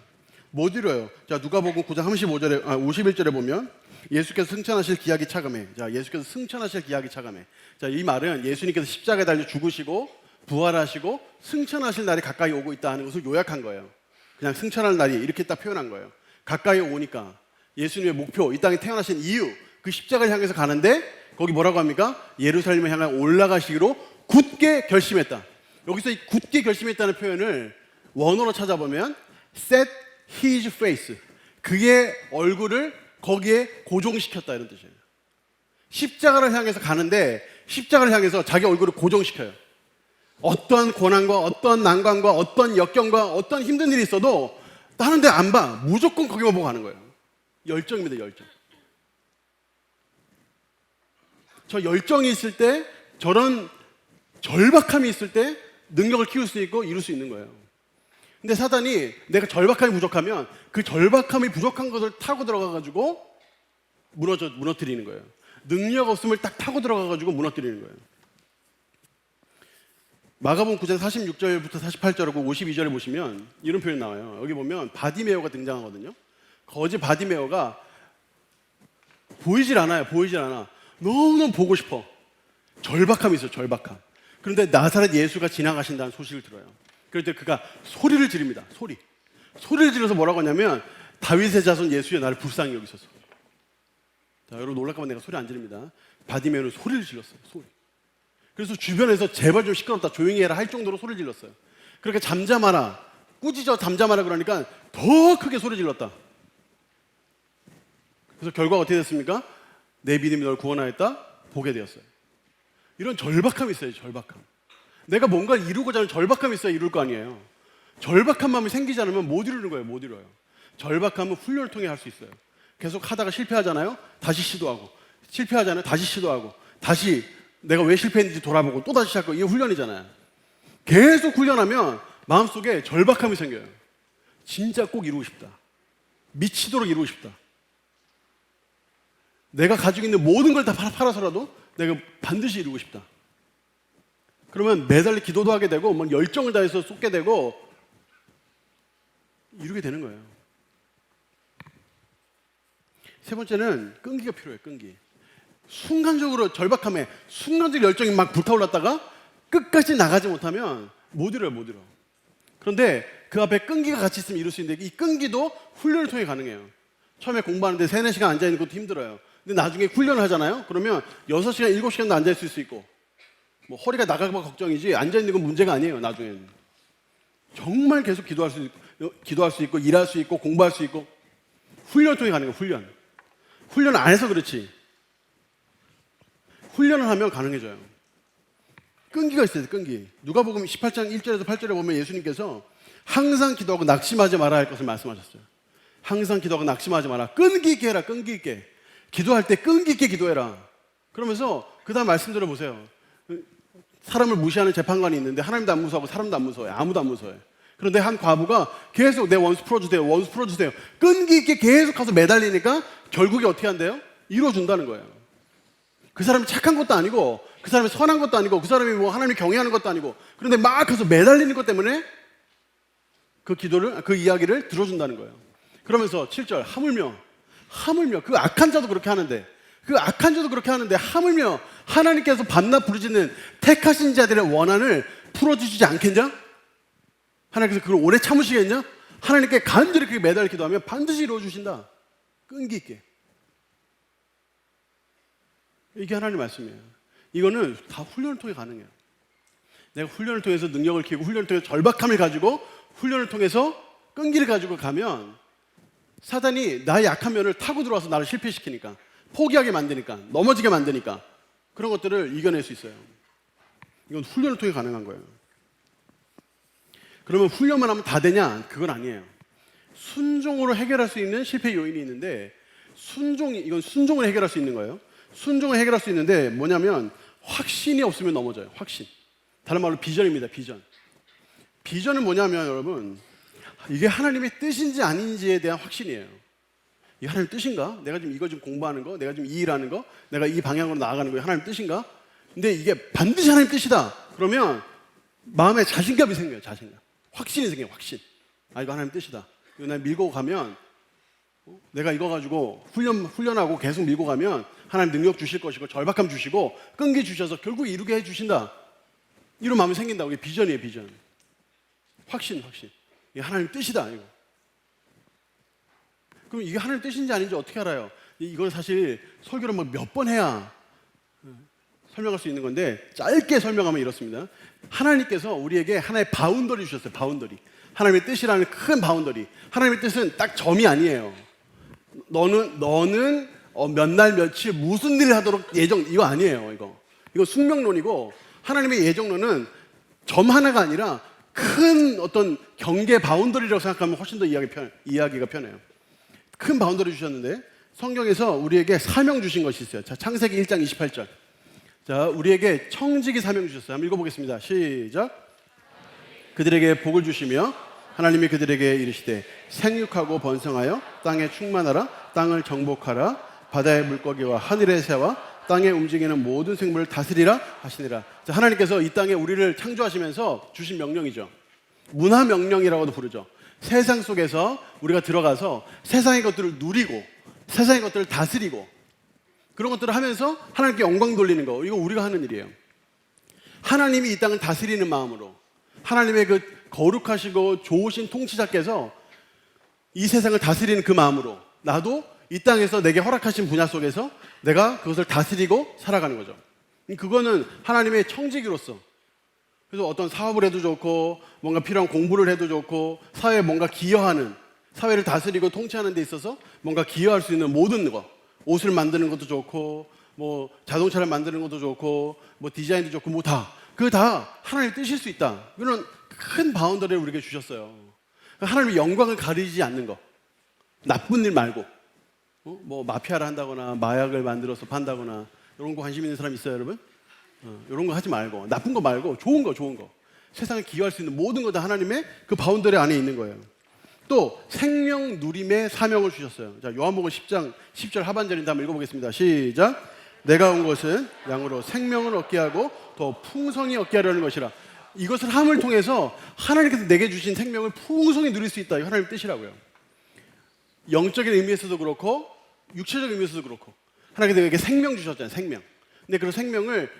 못 이뤄요. 자, 누가복음 9장 51절에 보면 예수께서 승천하실 기약이 차감해. 자, 예수께서 승천하실 기약이 차감해. 자, 이 말은 예수님께서 십자가에 달려 죽으시고 부활하시고 승천하실 날이 가까이 오고 있다 하는 것을 요약한 거예요. 그냥 승천할 날이 이렇게 딱 표현한 거예요. 가까이 오니까 예수님의 목표, 이 땅에 태어나신 이유, 그 십자가를 향해서 가는데 거기 뭐라고 합니까? 예루살렘을 향해 올라가시기로 굳게 결심했다. 여기서 이 굳게 결심했다는 표현을 원어로 찾아보면 set his face, 그의 얼굴을 거기에 고정시켰다, 이런 뜻이에요. 십자가를 향해서 가는데 십자가를 향해서 자기 얼굴을 고정시켜요. 어떤 고난과 어떤 난관과 어떤 역경과 어떤 힘든 일이 있어도 다른 데 안 봐. 무조건 거기만 보고 가는 거예요. 열정입니다, 열정. 저 열정이 있을 때, 저런 절박함이 있을 때 능력을 키울 수 있고 이룰 수 있는 거예요. 근데 사단이 내가 절박함이 부족하면 그 절박함이 부족한 것을 타고 들어가가지고 무너뜨리는 거예요. 능력 없음을 딱 타고 들어가가지고 무너뜨리는 거예요. 마가복음 9장 46절부터 48절하고 52절에 보시면 이런 표현 나와요. 여기 보면 바디메오가 등장하거든요. 거지 바디메오가 보이질 않아. 너무너무 보고 싶어. 절박함이 있어요, 절박함. 그런데 나사렛 예수가 지나가신다는 소식을 들어요. 그럴 때 그가 소리를 지릅니다. 소리를 질러서 뭐라고 하냐면 다윗의 자손 예수여, 나를 불쌍히 여기소서. 자, 여러분 놀랄까봐 내가 소리 안 지릅니다. 바디메오는 소리를 질렀어요. 소리. 그래서 주변에서 제발 좀 시끄럽다, 조용히 해라 할 정도로 소리를 질렀어요. 그렇게 잠잠하라, 꾸짖어 잠잠하라 그러니까 더 크게 소리 질렀다. 그래서 결과가 어떻게 됐습니까? 내 믿음이 널 구원하였다, 보게 되었어요. 이런 절박함이 있어요. 절박함. 내가 뭔가를 이루고자 하는 절박함이 있어야 이룰 거 아니에요. 절박한 마음이 생기지 않으면 못 이루는 거예요. 못 이뤄요. 절박함은 훈련을 통해 할 수 있어요. 계속 하다가 실패하잖아요. 다시 시도하고, 실패하잖아요. 다시 시도하고, 다시 내가 왜 실패했는지 돌아보고 또 다시 시작하고, 이게 훈련이잖아요. 계속 훈련하면 마음속에 절박함이 생겨요. 진짜 꼭 이루고 싶다, 미치도록 이루고 싶다, 내가 가지고 있는 모든 걸 다 팔아서라도 내가 반드시 이루고 싶다. 그러면 매달리 기도도 하게 되고 막 열정을 다해서 쏟게 되고 이루게 되는 거예요. 세 번째는 끈기가 필요해요. 끈기. 순간적으로 절박함에 순간적 열정이 막 불타올랐다가 끝까지 나가지 못하면 못 이뤄요. 못 이뤄. 그런데 그 앞에 끈기가 같이 있으면 이룰 수 있는데 이 끈기도 훈련을 통해 가능해요. 처음에 공부하는데 3, 4시간 앉아있는 것도 힘들어요. 근데 나중에 훈련을 하잖아요. 그러면 6시간, 7시간도 앉아있을 수 있고 뭐 허리가 나갈까 봐 걱정이지 앉아있는 건 문제가 아니에요. 나중에는 정말 계속 기도할 수 있고 일할 수 있고 공부할 수 있고 훈련을 통해 가는 거예요. 훈련 안 해서 그렇지 훈련을 하면 가능해져요. 끈기가 있어야 돼. 끈기. 누가복음 18장 1절에서 8절에 보면 예수님께서 항상 기도하고 낙심하지 말아야 할 것을 말씀하셨어요. 항상 기도하고 낙심하지 마라. 끈기 있게 해라. 끈기 있게. 기도할 때 끈기 있게 기도해라. 그러면서 그 다음 말씀 들어보세요. 사람을 무시하는 재판관이 있는데 하나님도 안 무서워하고 사람도 안 무서워해. 아무도 안 무서워해. 그런데 한 과부가 계속 내 원수 풀어주세요. 원수 풀어주세요. 끈기 있게 계속 가서 매달리니까 결국에 어떻게 한대요? 이루어준다는 거예요. 그 사람이 착한 것도 아니고 그 사람이 선한 것도 아니고 그 사람이 뭐 하나님을 경외하는 것도 아니고 그런데 막 가서 매달리는 것 때문에 그 이야기를 들어준다는 거예요. 그러면서 7절 하물며 그 악한 자도 그렇게 하는데 하물며 하나님께서 밤낮 부르짖는 택하신 자들의 원한을 풀어주시지 않겠냐? 하나님께서 그걸 오래 참으시겠냐? 하나님께 간절히 그렇게 매달려 기도하면 반드시 이루어주신다. 끈기 있게. 이게 하나님의 말씀이에요. 이거는 다 훈련을 통해 가능해요. 내가 훈련을 통해서 능력을 키우고 훈련을 통해서 절박함을 가지고 훈련을 통해서 끈기를 가지고 가면 사단이 나의 약한 면을 타고 들어와서 나를 실패시키니까 포기하게 만드니까 넘어지게 만드니까 그런 것들을 이겨낼 수 있어요. 이건 훈련을 통해 가능한 거예요. 그러면 훈련만 하면 다 되냐? 그건 아니에요. 순종으로 해결할 수 있는 실패 요인이 있는데 이건 순종을 해결할 수 있는 거예요. 순종을 해결할 수 있는데 뭐냐면 확신이 없으면 넘어져요. 확신. 다른 말로 비전입니다. 비전은 뭐냐면 여러분 이게 하나님의 뜻인지 아닌지에 대한 확신이에요. 이게 하나님의 뜻인가? 내가 지금 이거 좀 공부하는 거, 내가 지금 이 일하는 거, 내가 이 방향으로 나아가는 거 하나님의 뜻인가? 근데 이게 반드시 하나님의 뜻이다. 그러면 마음에 자신감이 생겨요. 확신이 생겨요. 확신. 아 이거 하나님의 뜻이다. 이거 내가 밀고 가면 내가 이거 가지고 훈련하고 계속 밀고 가면 하나님 능력 주실 것이고 절박함 주시고 끈기 주셔서 결국 이루게 해주신다. 이런 마음이 생긴다고. 이게 비전이에요. 비전. 확신. 이게 하나님 뜻이다. 이거. 그럼 이게 하나님 뜻인지 아닌지 어떻게 알아요? 이건 사실 설교를 몇 번 해야 설명할 수 있는 건데 짧게 설명하면 이렇습니다. 하나님께서 우리에게 하나의 바운더리 주셨어요. 바운더리. 하나님의 뜻이라는 큰 바운더리. 하나님의 뜻은 딱 점이 아니에요. 너는 몇 날 며칠 무슨 일을 하도록 이거 아니에요. 이거 숙명론이고 하나님의 예정론은 점 하나가 아니라 큰 어떤 경계 바운더리라고 생각하면 훨씬 더 이야기가 편해요. 큰 바운더리 주셨는데 성경에서 우리에게 사명 주신 것이 있어요. 자, 창세기 1장 28절. 자, 우리에게 청지기 사명 주셨어요. 한번 읽어보겠습니다. 시작. 그들에게 복을 주시며 하나님이 그들에게 이르시되 생육하고 번성하여 땅에 충만하라. 땅을 정복하라. 바다의 물고기와 하늘의 새와 땅에 움직이는 모든 생물을 다스리라 하시니라. 자, 하나님께서 이 땅에 우리를 창조하시면서 주신 명령이죠. 문화 명령이라고도 부르죠. 세상 속에서 우리가 들어가서 세상의 것들을 누리고 세상의 것들을 다스리고 그런 것들을 하면서 하나님께 영광 돌리는 거. 이거 우리가 하는 일이에요. 하나님이 이 땅을 다스리는 마음으로 하나님의 그 거룩하시고 좋으신 통치자께서 이 세상을 다스리는 그 마음으로 나도 이 땅에서 내게 허락하신 분야 속에서 내가 그것을 다스리고 살아가는 거죠. 그거는 하나님의 청지기로서 그래서 어떤 사업을 해도 좋고 뭔가 필요한 공부를 해도 좋고 사회에 뭔가 기여하는 사회를 다스리고 통치하는 데 있어서 뭔가 기여할 수 있는 모든 거 옷을 만드는 것도 좋고 뭐 자동차를 만드는 것도 좋고 뭐 디자인도 좋고 뭐 다 그거 다 하나님의 뜻일 수 있다. 이런 큰 바운더리를 우리에게 주셨어요. 하나님의 영광을 가리지 않는 거. 나쁜 일 말고 뭐 마피아를 한다거나 마약을 만들어서 판다거나 이런 거 관심 있는 사람 있어요, 여러분? 이런 거 하지 말고 나쁜 거 말고 좋은 거 세상에 기여할 수 있는 모든 거 다 하나님의 그 바운더리 안에 있는 거예요. 또 생명 누림의 사명을 주셨어요. 자, 요한복음 10장 10절 하반절인데 한번 읽어보겠습니다. 시작. 내가 온 것은 양으로 생명을 얻게 하고 더 풍성히 얻게 하려는 것이라. 이것을 함을 통해서 하나님께서 내게 주신 생명을 풍성히 누릴 수 있다. 이거 하나님의 뜻이라고요. 영적인 의미에서도 그렇고 육체적인 의미에서도 그렇고 하나님께서 내게 생명 주셨잖아요. 생명. 근데 그 생명을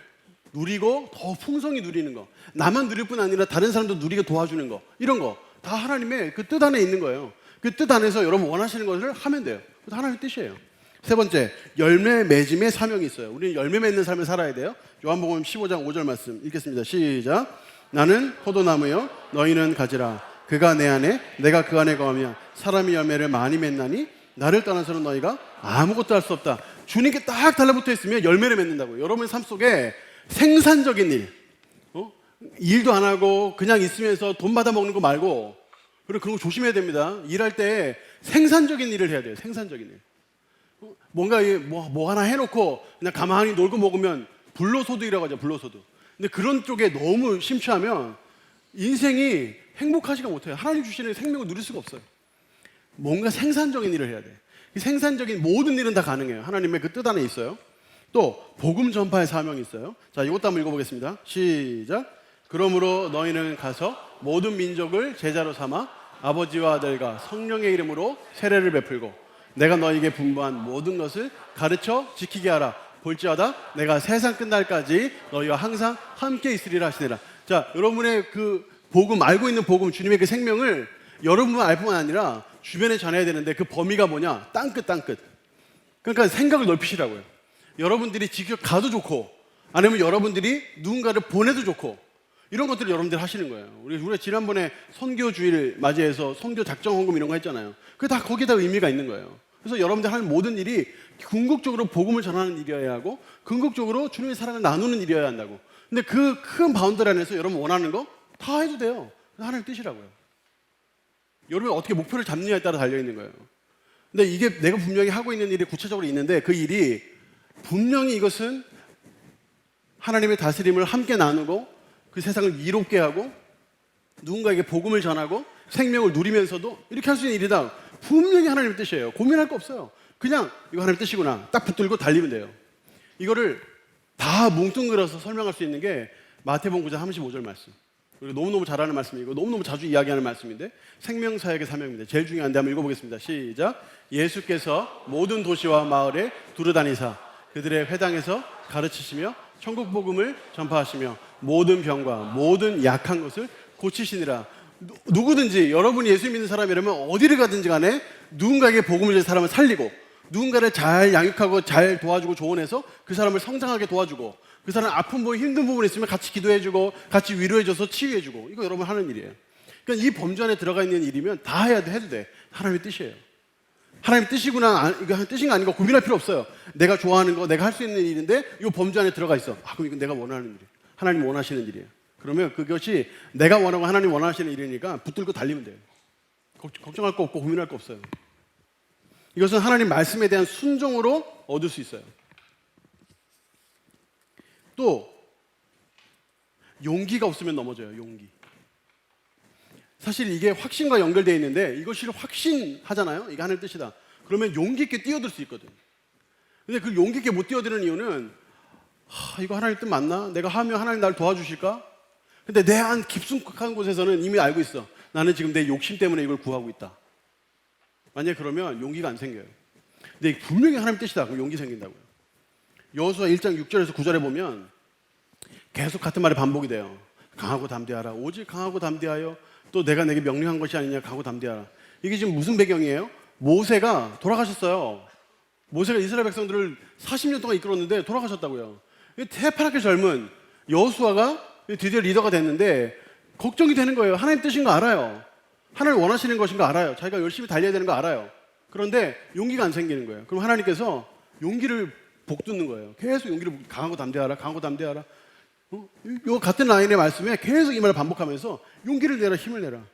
누리고 더 풍성히 누리는 거, 나만 누릴 뿐 아니라 다른 사람도 누리게 도와주는 거, 이런 거 다 하나님의 그 뜻 안에 있는 거예요. 그 뜻 안에서 여러분 원하시는 것을 하면 돼요. 그것도 하나님의 뜻이에요. 세 번째, 열매 맺음의 사명이 있어요. 우리는 열매 맺는 삶을 살아야 돼요. 요한복음 15장 5절 말씀 읽겠습니다. 시작. 나는 포도나무요 너희는 가지라. 그가 내 안에 내가 그 안에 거하면 사람이 열매를 많이 맺나니 나를 떠나서는 너희가 아무것도 할 수 없다. 주님께 딱 달라붙어 있으면 열매를 맺는다고요. 여러분의 삶 속에 생산적인 일, 일도 안 하고 그냥 있으면서 돈 받아 먹는 거 말고, 그리고 그런 거 조심해야 됩니다. 일할 때 생산적인 일을 해야 돼요. 생산적인 일. 뭔가 뭐 하나 해놓고 그냥 가만히 놀고 먹으면 불로소득이라고 하죠. 불로소득. 근데 그런 쪽에 너무 심취하면 인생이 행복하지가 못해요. 하나님 주시는 생명을 누릴 수가 없어요. 뭔가 생산적인 일을 해야 돼. 이 생산적인 모든 일은 다 가능해요. 하나님의 그 뜻 안에 있어요. 또 복음 전파의 사명이 있어요. 자, 이것도 한번 읽어보겠습니다. 시작. 그러므로 너희는 가서 모든 민족을 제자로 삼아 아버지와 아들과 성령의 이름으로 세례를 베풀고 내가 너희에게 분부한 모든 것을 가르쳐 지키게 하라. 볼지어다 내가 세상 끝날까지 너희와 항상 함께 있으리라 하시니라. 자, 여러분의 그 복음, 알고 있는 복음, 주님의 그 생명을 여러분만 알 뿐만 아니라 주변에 전해야 되는데 그 범위가 뭐냐? 땅끝. 그러니까 생각을 넓히시라고요. 여러분들이 직접 가도 좋고 아니면 여러분들이 누군가를 보내도 좋고 이런 것들을 여러분들이 하시는 거예요. 우리가 지난번에 선교주의를 맞이해서 선교 작정 헌금 이런 거 했잖아요. 그게 다 거기에 다 의미가 있는 거예요. 그래서 여러분들 하는 모든 일이 궁극적으로 복음을 전하는 일이어야 하고 궁극적으로 주님의 사랑을 나누는 일이어야 한다고. 근데 그 큰 바운더리 안에서 여러분 원하는 거 다 해도 돼요. 하나님의 뜻이라고요. 여러분이 어떻게 목표를 잡느냐에 따라 달려있는 거예요. 근데 이게 내가 분명히 하고 있는 일이 구체적으로 있는데 그 일이 분명히 이것은 하나님의 다스림을 함께 나누고 그 세상을 이롭게 하고 누군가에게 복음을 전하고 생명을 누리면서도 이렇게 할 수 있는 일이다. 분명히 하나님의 뜻이에요. 고민할 거 없어요. 그냥 이거 하나님의 뜻이구나 딱 붙들고 달리면 돼요. 이거를 다 뭉뚱그려서 설명할 수 있는 게 마태복음 9장 35절 말씀. 그리고 너무너무 잘하는 말씀이고 너무너무 자주 이야기하는 말씀인데 생명사역의 사명입니다. 제일 중요한데 한번 읽어보겠습니다. 시작. 예수께서 모든 도시와 마을에 두루다니사 그들의 회당에서 가르치시며 천국 복음을 전파하시며 모든 병과 모든 약한 것을 고치시니라. 누구든지 여러분이 예수 믿는 사람이라면 어디를 가든지 간에 누군가에게 복음을 줄 사람을 살리고 누군가를 잘 양육하고 잘 도와주고 조언해서 그 사람을 성장하게 도와주고 그 사람 아픈 부분 힘든 부분이 있으면 같이 기도해주고 같이 위로해줘서 치유해주고 이거 여러분 하는 일이에요. 그러니까 이 범주 안에 들어가 있는 일이면 다 해도 돼. 하나님의 뜻이에요. 하나님의 뜻이구나 이거 뜻인 거 아닌 거 고민할 필요 없어요. 내가 좋아하는 거 내가 할 수 있는 일인데 이 범주 안에 들어가 있어. 그럼 이건 내가 원하는 일이에요. 하나님 원하시는 일이에요. 그러면 그것이 내가 원하고 하나님 원하시는 일이니까 붙들고 달리면 돼요. 걱정할 거 없고 고민할 거 없어요. 이것은 하나님 말씀에 대한 순종으로 얻을 수 있어요. 또 용기가 없으면 넘어져요. 용기. 사실 이게 확신과 연결되어 있는데 이것이 확신하잖아요. 이게 하나님의 뜻이다. 그러면 용기 있게 뛰어들 수 있거든. 근데 그 용기 있게 못 뛰어드는 이유는 이거 하나님 뜻 맞나? 내가 하면 하나님 나를 도와주실까? 근데 내 안 깊숙한 곳에서는 이미 알고 있어. 나는 지금 내 욕심 때문에 이걸 구하고 있다. 만약에 그러면 용기가 안 생겨요. 근데 분명히 하나님 뜻이다. 그럼 용기 생긴다고요. 여호수아 1장 6절에서 9절에 보면 계속 같은 말이 반복이 돼요. 강하고 담대하라. 오직 강하고 담대하여 또 내가 내게 명령한 것이 아니냐. 강하고 담대하라. 이게 지금 무슨 배경이에요? 모세가 돌아가셨어요. 모세가 이스라엘 백성들을 40년 동안 이끌었는데 돌아가셨다고요. 태파랗게 젊은 여호수아가 드디어 리더가 됐는데 걱정이 되는 거예요. 하나님 뜻인 거 알아요. 하나님 원하시는 것인 거 알아요. 자기가 열심히 달려야 되는 거 알아요. 그런데 용기가 안 생기는 거예요. 그럼 하나님께서 용기를 복돋는 거예요. 계속 용기를 강하고 담대하라. 강하고 담대하라. 요 같은 라인의 말씀에 계속 이 말을 반복하면서 용기를 내라. 힘을 내라.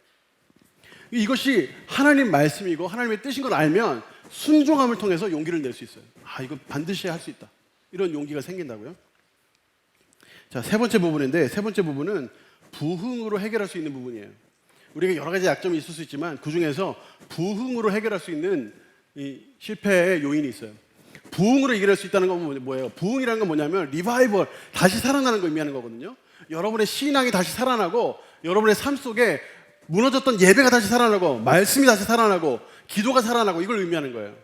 이것이 하나님 말씀이고 하나님의 뜻인 걸 알면 순종함을 통해서 용기를 낼 수 있어요. 이거 반드시 할 수 있다. 이런 용기가 생긴다고요. 자, 세 번째 부분인데 세 번째 부분은 부흥으로 해결할 수 있는 부분이에요. 우리가 여러 가지 약점이 있을 수 있지만 그 중에서 부흥으로 해결할 수 있는 이 실패의 요인이 있어요. 부흥으로 이겨낼 수 있다는 건 뭐예요? 부흥이라는 건 뭐냐면 리바이벌, 다시 살아나는 걸 의미하는 거거든요. 여러분의 신앙이 다시 살아나고 여러분의 삶 속에 무너졌던 예배가 다시 살아나고 말씀이 다시 살아나고 기도가 살아나고 이걸 의미하는 거예요.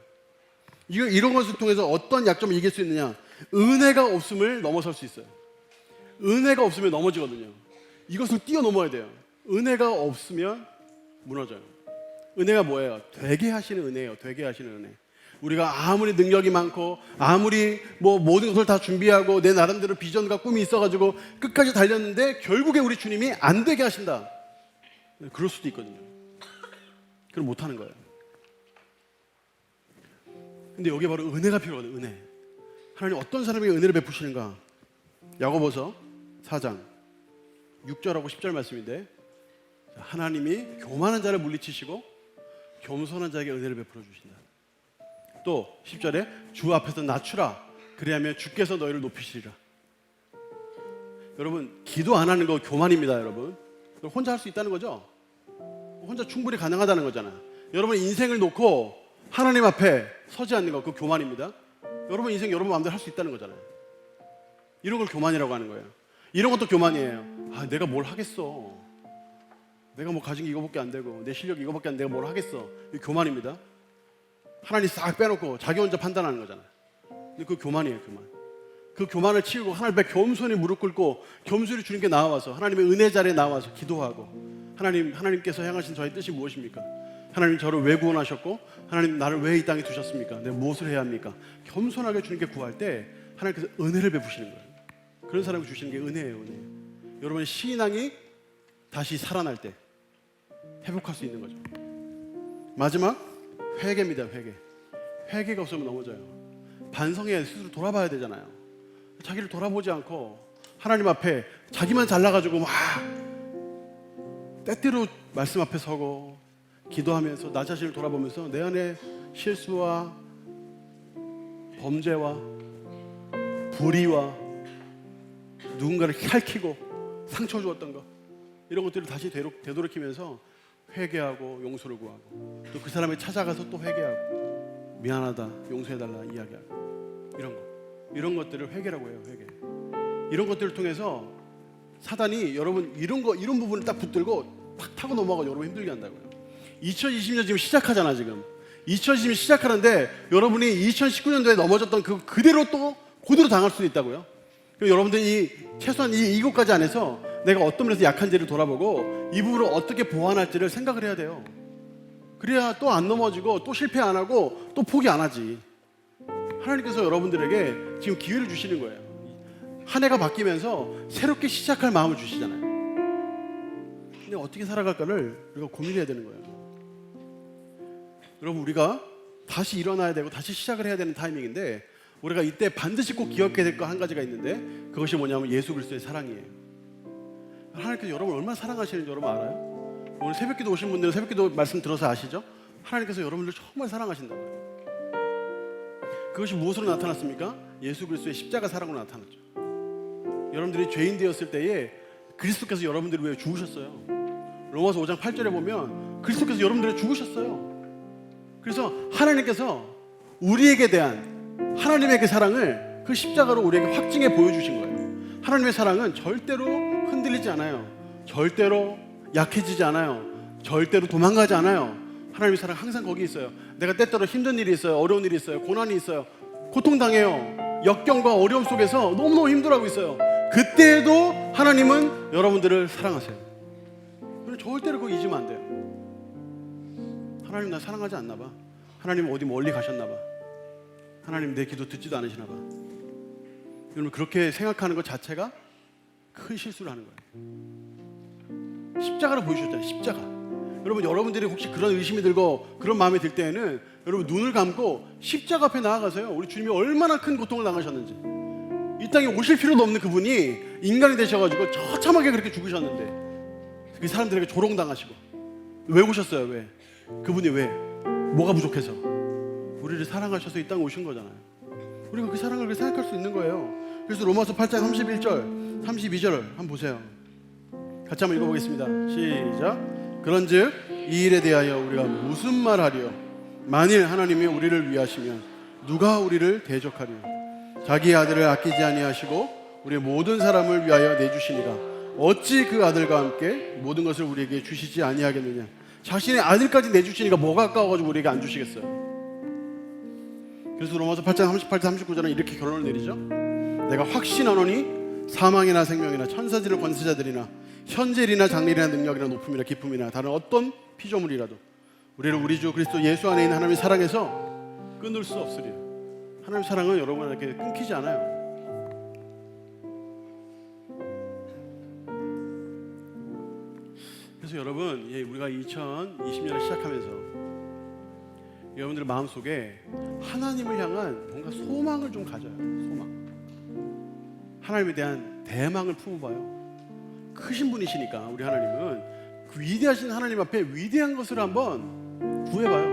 이런 것을 통해서 어떤 약점을 이길 수 있느냐? 은혜가 없음을 넘어설 수 있어요. 은혜가 없으면 넘어지거든요. 이것을 뛰어넘어야 돼요. 은혜가 없으면 무너져요. 은혜가 뭐예요? 되게 하시는 은혜예요. 되게 하시는 은혜. 우리가 아무리 능력이 많고 아무리 모든 것을 다 준비하고 내 나름대로 비전과 꿈이 있어가지고 끝까지 달렸는데 결국에 우리 주님이 안 되게 하신다. 그럴 수도 있거든요. 그럼 못하는 거예요. 근데 여기 바로 은혜가 필요하거든요. 은혜. 하나님 어떤 사람에게 은혜를 베푸시는가? 야고보서 4장 6절하고 10절 말씀인데, 하나님이 교만한 자를 물리치시고 겸손한 자에게 은혜를 베풀어 주신다. 또 10절에 주 앞에서 낮추라, 그리하면 주께서 너희를 높이시리라. 여러분, 기도 안 하는 거 교만입니다. 여러분, 혼자 할 수 있다는 거죠. 혼자 충분히 가능하다는 거잖아요. 여러분 인생을 놓고 하나님 앞에 서지 않는 거, 그거 교만입니다. 여러분 인생 여러분 마음대로 할 수 있다는 거잖아요. 이런 걸 교만이라고 하는 거예요. 이런 것도 교만이에요. 내가 뭘 하겠어. 내가 가진 게 이거밖에 안 되고 내 실력이 이거밖에 안 되고 뭘 하겠어. 이거 교만입니다. 하나님 싹 빼놓고 자기 혼자 판단하는 거잖아요. 근데 그 교만이에요. 교만. 그 교만을 치우고 하나님 앞에 겸손히 무릎 꿇고 겸손히 주님께 나와서 하나님의 은혜 자리에 나와서 기도하고, 하나님께서 향하신 저의 뜻이 무엇입니까? 하나님 저를 왜 구원하셨고 하나님 나를 왜 이 땅에 두셨습니까? 내가 무엇을 해야 합니까? 겸손하게 주님께 구할 때 하나님께서 은혜를 베푸시는 거예요. 그런 사람을 주시는 게 은혜예요. 은혜. 여러분의 신앙이 다시 살아날 때 회복할 수 있는 거죠. 마지막 회개입니다. 회개가 없으면 넘어져요. 반성해야 스스로 돌아봐야 되잖아요. 자기를 돌아보지 않고 하나님 앞에 자기만 잘나가지고 막 때때로 말씀 앞에 서고 기도하면서 나 자신을 돌아보면서 내 안에 실수와 범죄와 불의와 누군가를 핥히고 상처 주었던 것, 이런 것들을 다시 되돌이키면서 회개하고 용서를 구하고, 또 그 사람을 찾아가서 또 회개하고 미안하다, 용서해달라 이야기하고, 이런 것들을 회개라고 해요. 회개. 이런 것들을 통해서 사단이 여러분 이런 부분을 딱 붙들고 팍 타고 넘어가 여러분 힘들게 한다고요. 2020년 지금 시작하잖아. 지금 2020년 시작하는데 여러분이 2019년도에 넘어졌던 그대로 또 그대로 당할 수도 있다고요. 여러분들이 최소한 이것까지 안에서 내가 어떤 면에서 약한지를 돌아보고 이 부분을 어떻게 보완할지를 생각을 해야 돼요. 그래야 또 안 넘어지고 또 실패 안 하고 또 포기 안 하지. 하나님께서 여러분들에게 지금 기회를 주시는 거예요. 한 해가 바뀌면서 새롭게 시작할 마음을 주시잖아요. 근데 어떻게 살아갈까를 우리가 고민해야 되는 거예요. 여러분, 우리가 다시 일어나야 되고 다시 시작을 해야 되는 타이밍인데, 우리가 이때 반드시 꼭 기억해야 될 거 한 가지가 있는데, 그것이 뭐냐면 예수 그리스도의 사랑이에요. 하나님께서 여러분을 얼마나 사랑하시는지 여러분 알아요? 오늘 새벽기도 오신 분들은 새벽기도 말씀 들어서 아시죠? 하나님께서 여러분들 정말 사랑하신다고요. 그것이 무엇으로 나타났습니까? 예수 그리스도의 십자가 사랑으로 나타났죠. 여러분들이 죄인 되었을 때에 그리스도께서 여러분들을 위해 죽으셨어요. 로마서 5장 8절에 보면 그리스도께서 여러분들을 죽으셨어요. 그래서 하나님께서 우리에게 대한 하나님의 그 사랑을 그 십자가로 우리에게 확증해 보여주신 거예요. 하나님의 사랑은 절대로 흔들리지 않아요. 절대로 약해지지 않아요. 절대로 도망가지 않아요. 하나님의 사랑 항상 거기 있어요. 내가 때때로 힘든 일이 있어요. 어려운 일이 있어요. 고난이 있어요. 고통당해요. 역경과 어려움 속에서 너무너무 힘들어하고 있어요. 그때에도 하나님은 여러분들을 사랑하세요. 그럼 절대로 그거 잊으면 안 돼요. 하나님 나 사랑하지 않나 봐. 하나님 어디 멀리 가셨나 봐. 하나님 내 기도 듣지도 않으시나 봐. 여러분, 그렇게 생각하는 것 자체가 큰 실수를 하는 거예요. 십자가를 보여주셨잖아요. 십자가. 여러분들이 혹시 그런 의심이 들고 그런 마음이 들 때에는 여러분 눈을 감고 십자가 앞에 나아가세요. 우리 주님이 얼마나 큰 고통을 당하셨는지. 이 땅에 오실 필요도 없는 그분이 인간이 되셔가지고 처참하게 그렇게 죽으셨는데, 그 사람들에게 조롱당하시고. 왜 오셨어요? 왜? 그분이 왜? 뭐가 부족해서? 우리를 사랑하셔서 이 땅에 오신 거잖아요. 우리가 그 사랑을 생각할 수 있는 거예요. 그래서 로마서 8장 31절 32절 한번 보세요. 같이 한번 읽어보겠습니다. 시작. 그런즉 이 일에 대하여 우리가 무슨 말하리요? 만일 하나님이 우리를 위하시면 누가 우리를 대적하리요? 자기 아들을 아끼지 아니하시고 우리의 모든 사람을 위하여 내주시니라. 어찌 그 아들과 함께 모든 것을 우리에게 주시지 아니하겠느냐. 자신의 아들까지 내주시니까 뭐가 아까워가지고 우리에게 안 주시겠어요? 그래서 로마서 8장 38절 39절은 이렇게 결론을 내리죠. 내가 확신하노니 사망이나 생명이나 천사들이나 권세자들이나 현재일이나 장래일이나 능력이나 높음이나 기쁨이나 다른 어떤 피조물이라도 우리를 우리 주 그리스도 예수 안에 있는 하나님의 사랑에서 끊을 수 없으리라. 하나님의 사랑은 여러분에게 끊기지 않아요. 그래서 여러분, 우리가 2020년을 시작하면서 여러분들 마음속에 하나님을 향한 뭔가 소망을 좀 가져요. 소망. 하나님에 대한 대망을 품어봐요. 크신 분이시니까 우리 하나님은 그 위대하신 하나님 앞에 위대한 것을 한번 구해봐요.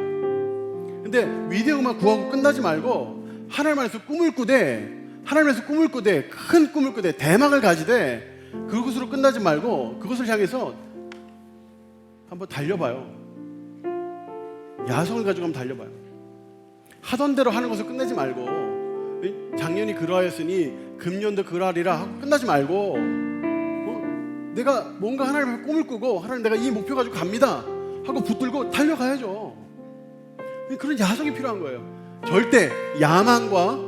근데 위대한 것만 구하고 끝나지 말고 하나님 안에서 꿈을 꾸되 큰 꿈을 꾸되 대망을 가지되 그것으로 끝나지 말고 그것을 향해서 한번 달려봐요. 야성을 가지고 한번 달려봐요. 하던 대로 하는 것을 끝내지 말고 작년이 그러하였으니 금년도 그러하리라 하고 끝나지 말고 내가 뭔가 하나님 앞에 꿈을 꾸고 하나님 내가 이 목표 가지고 갑니다 하고 붙들고 달려가야죠. 그런 야성이 필요한 거예요. 절대 야망과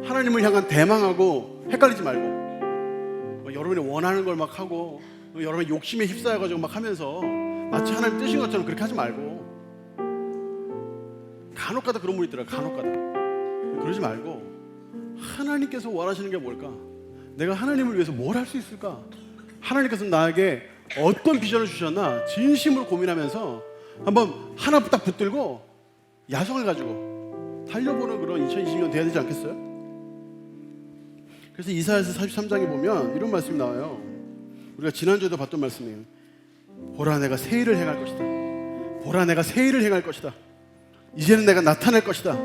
하나님을 향한 대망하고 헷갈리지 말고 여러분이 원하는 걸 막 하고 여러분이 욕심에 휩싸여가지고 막 하면서 마치 하나님 뜻인 것처럼 그렇게 하지 말고 간혹가다 그런 분이 있더라고요. 간혹가다 그러지 말고 하나님께서 원하시는 게 뭘까? 내가 하나님을 위해서 뭘 할 수 있을까? 하나님께서 나에게 어떤 비전을 주셨나 진심으로 고민하면서 한번 하나 딱 붙들고 야성을 가지고 달려보는 그런 2020년 돼야 되지 않겠어요? 그래서 이사야서 43장에 보면 이런 말씀이 나와요. 우리가 지난주에도 봤던 말씀이에요. 보라 내가 새 일을 행할 것이다. 보라 내가 새 일을 행할 것이다. 이제는 내가 나타낼 것이다.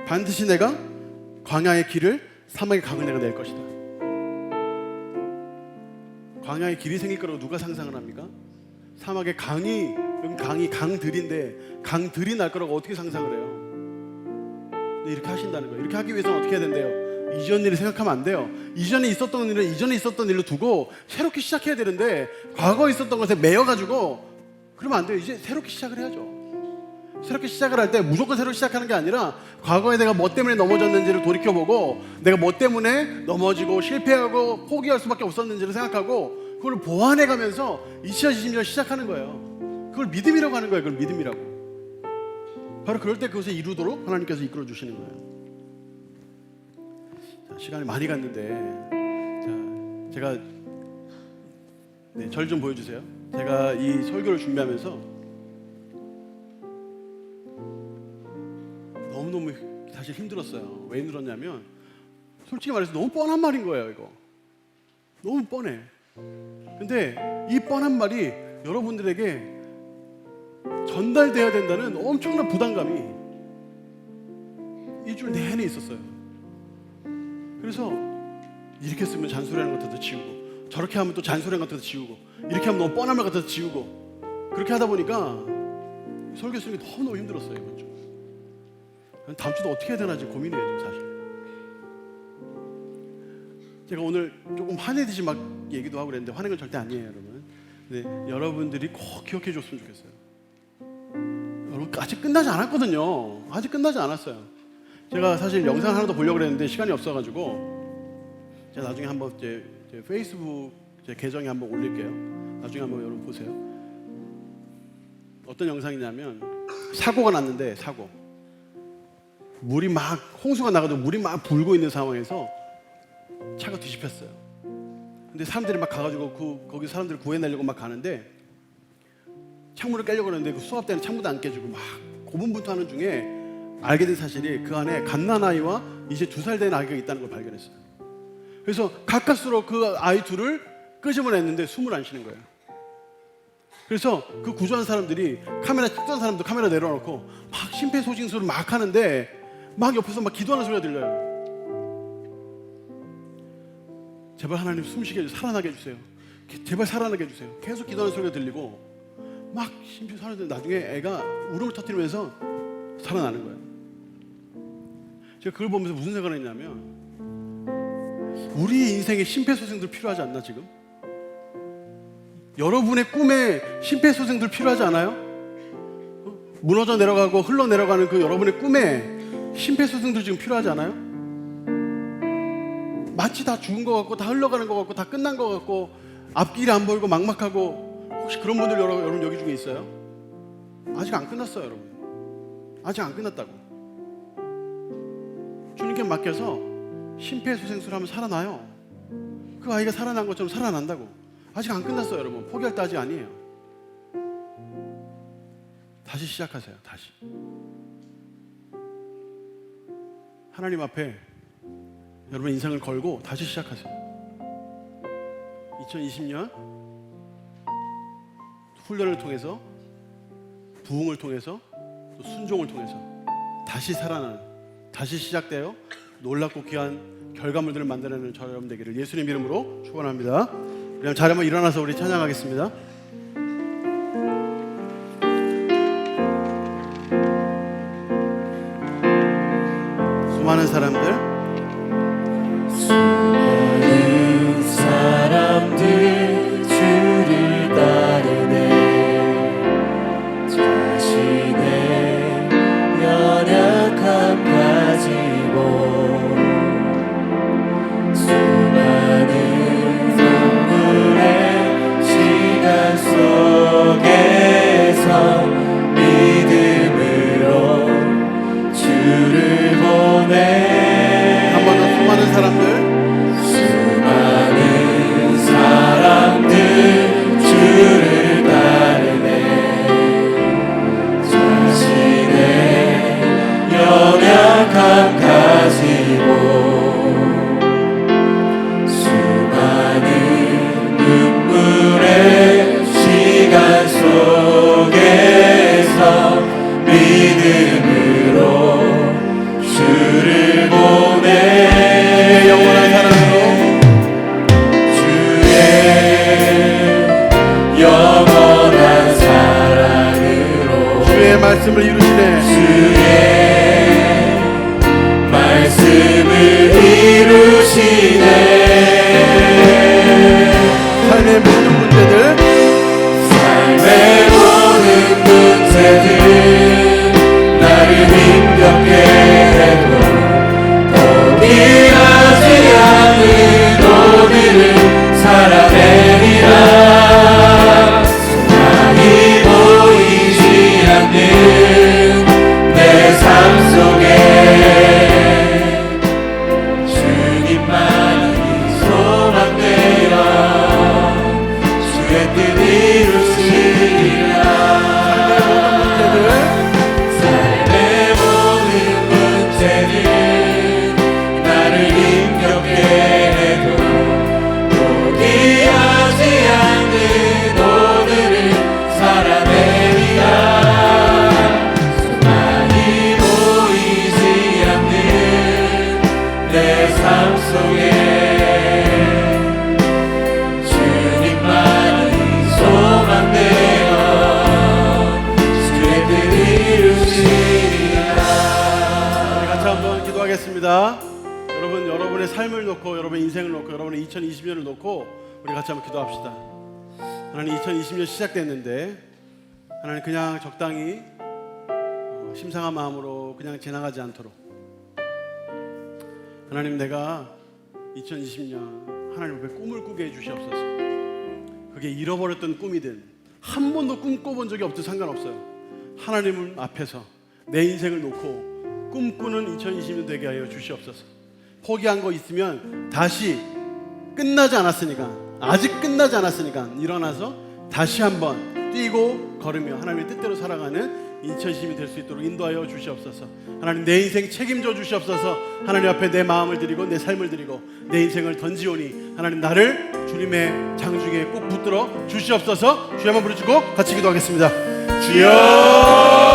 반드시 내가 광야의 길을 사막의 강을 내가 낼 것이다. 광야의 길이 생길 거라고 누가 상상을 합니까? 사막의 강이, 여기 강이 강들인데 강들이 날 거라고 어떻게 상상을 해요? 근데 이렇게 하신다는 거예요. 이렇게 하기 위해서는 어떻게 해야 된대요? 이전 일을 생각하면 안 돼요. 이전에 있었던 일로 두고 새롭게 시작해야 되는데 과거에 있었던 것에 매여가지고 그러면 안 돼요. 이제 새롭게 시작을 해야죠. 새롭게 시작을 할 때 무조건 새로 시작하는 게 아니라 과거에 내가 뭐 때문에 넘어졌는지를 돌이켜보고 내가 뭐 때문에 넘어지고 실패하고 포기할 수밖에 없었는지를 생각하고 그걸 보완해가면서 2020년 시작하는 거예요. 그걸 믿음이라고 하는 거예요. 그걸 믿음이라고. 바로 그럴 때 그것을 이루도록 하나님께서 이끌어 주시는 거예요. 자, 시간이 많이 갔는데 제가 절 좀 보여주세요. 제가 이 설교를 준비하면서 너무너무 사실 힘들었어요. 왜 힘들었냐면 솔직히 말해서 너무 뻔한 말인 거예요. 이거 너무 뻔해. 근데 이 뻔한 말이 여러분들에게 전달돼야 된다는 엄청난 부담감이 일주일 내내 있었어요. 그래서 이렇게 쓰면 잔소리하는 것 같아서 지우고 저렇게 하면 또 잔소리하는 것 같아서 지우고 이렇게 하면 너무 뻔한 말 같아서 지우고 그렇게 하다 보니까 설교 쓰는 게 너무너무 힘들었어요. 이번 주. 다음 주도 어떻게 해야 되나 지금 고민이에요. 지금 사실 제가 오늘 조금 화내듯이 막 얘기도 하고 그랬는데 화낸 건 절대 아니에요, 여러분. 근데 여러분들이 꼭 기억해 줬으면 좋겠어요. 여러분 아직 끝나지 않았거든요. 아직 끝나지 않았어요. 제가 사실 영상 하나 더 보려고 그랬는데 시간이 없어가지고 제가 나중에 한번 제 페이스북 제 계정에 한번 올릴게요. 나중에 한번 여러분 보세요. 어떤 영상이냐면 사고가 났는데 물이 막 홍수가 나가지고 물이 막 불고 있는 상황에서 차가 뒤집혔어요. 근데 사람들이 막 가가지고 거기 사람들을 구해내려고 막 가는데 창문을 깨려고 하는데 그 수압대는 창문도 안 깨지고 막 고분분투하는 중에 알게 된 사실이 그 안에 갓난아이와 이제 2살 된 아기가 있다는 걸 발견했어요. 그래서 가까스로 그 아이 둘을 끄집어냈는데 숨을 안 쉬는 거예요. 그래서 그 구조한 사람들이 카메라 찍던 사람도 카메라 내려놓고 막 심폐소생술을 막 하는데 막 옆에서 막 기도하는 소리가 들려요. 제발 하나님 숨쉬게 해주세요. 살아나게 해주세요. 제발 살아나게 해주세요. 계속 기도하는 소리가 들리고 막 심폐소생술하는데 나중에 애가 울음을 터뜨리면서 살아나는 거예요. 제가 그걸 보면서 무슨 생각을 했냐면, 우리 인생에 심폐소생술 필요하지 않나 지금? 여러분의 꿈에 심폐소생술 필요하지 않아요? 무너져 내려가고 흘러내려가는 그 여러분의 꿈에 심폐소생술 지금 필요하지 않아요? 마치 다 죽은 것 같고 다 흘러가는 것 같고 다 끝난 것 같고 앞길이 안 보이고 막막하고, 혹시 그런 분들 여러분 여기 중에 있어요? 아직 안 끝났어요, 여러분. 아직 안 끝났다고. 주님께 맡겨서 심폐소생술 하면 살아나요. 그 아이가 살아난 것처럼 살아난다고. 아직 안 끝났어요, 여러분. 포기할 때 아직 아니에요. 다시 시작하세요. 다시. 하나님 앞에 여러분 인생을 걸고 다시 시작하세요. 2020년 훈련을 통해서, 부흥을 통해서, 또 순종을 통해서 다시 살아나는, 다시 시작되어 놀랍고 귀한 결과물들을 만들어내는 저 여러분 되기를 예수님 이름으로 축원합니다. 그럼 자리 한번 일어나서 우리 찬양하겠습니다. 수많은 사람들 주를 따르네. 자신의 연약함 가지고 수많은 눈물의 시간 속에서 믿음으로 주를 보내. 한 번 더 수많은 사람들 주를 따르네. 자신의 연약함 가지고 수많은 눈물의 시간 속에서 믿음으로 주를 보내. 영원한 사랑으로 영원한 사랑으로 주의 말씀을 이루시네. 주의 말씀을 이루시네. 삶의 모든 문제들, 삶의 모든 문제들 나를 힘겹게 해도 포기하지 않는 오늘을 살아내리라. 내 삶 속에 주님만이 소망되어 주의 뜻 이루시리라. 삶의 모든 문제들 나를 힘겹게 해도 포기하지 않는 오늘을 살아내리라. 내 삶 속에 주님만이 소망되어 주의 뜻 이루시리라. 같이 한번 기도하겠습니다. 여러분, 여러분의 삶을 놓고, 여러분의 인생을 놓고, 여러분의 2020년을 놓고 우리 같이 한번 기도합시다. 하나님, 2020년 시작됐는데 하나님 그냥 적당히 심상한 마음으로 그냥 지나가지 않도록, 하나님, 내가 2020년 하나님 앞에 꿈을 꾸게 해주시옵소서. 그게 잃어버렸던 꿈이든 한 번도 꿈꿔본 적이 없든 상관없어요. 하나님 앞에서 내 인생을 놓고 꿈꾸는 2020년 되게 하여 주시옵소서. 포기한 거 있으면 다시, 끝나지 않았으니까, 아직 끝나지 않았으니까 일어나서 다시 한번 뛰고 걸으며 하나님의 뜻대로 살아가는 2020이 될 수 있도록 인도하여 주시옵소서. 하나님, 내 인생 책임져 주시옵소서. 하나님 앞에 내 마음을 드리고 내 삶을 드리고 내 인생을 던지오니 하나님, 나를 주님의 장중에 꼭 붙들어 주시옵소서. 주여 한번 부르시고 같이 기도하겠습니다. 주여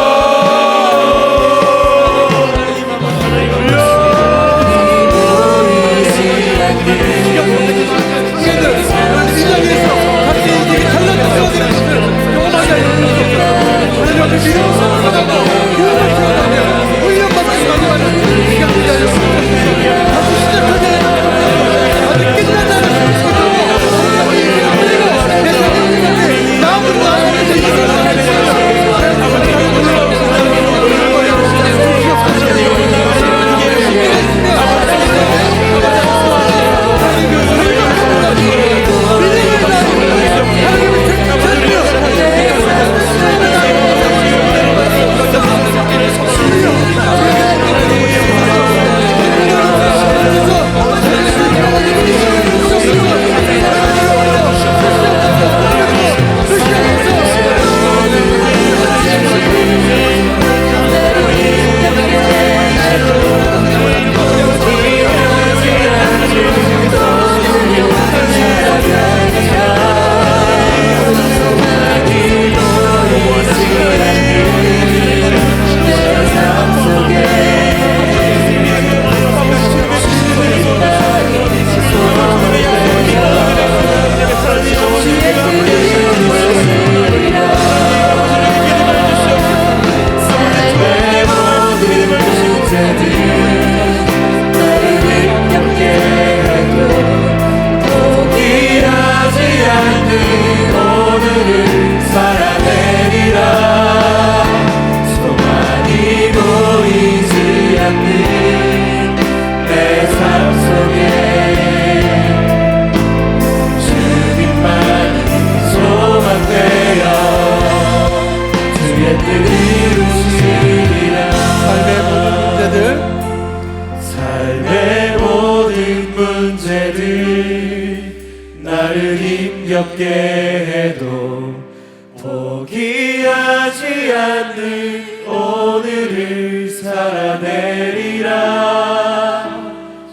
살아내리라.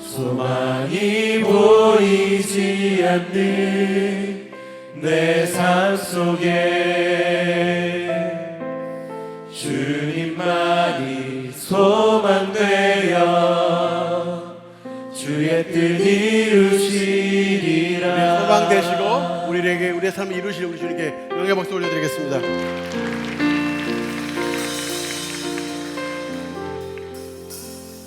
소망이 보이지 않는 내 삶 속에 주님만이 소망되어 주의 뜻 이루시리라. 소망 되시고 우리에게 우리의 삶을 이루실 우리 주님께 영예 박수 올려드리겠습니다.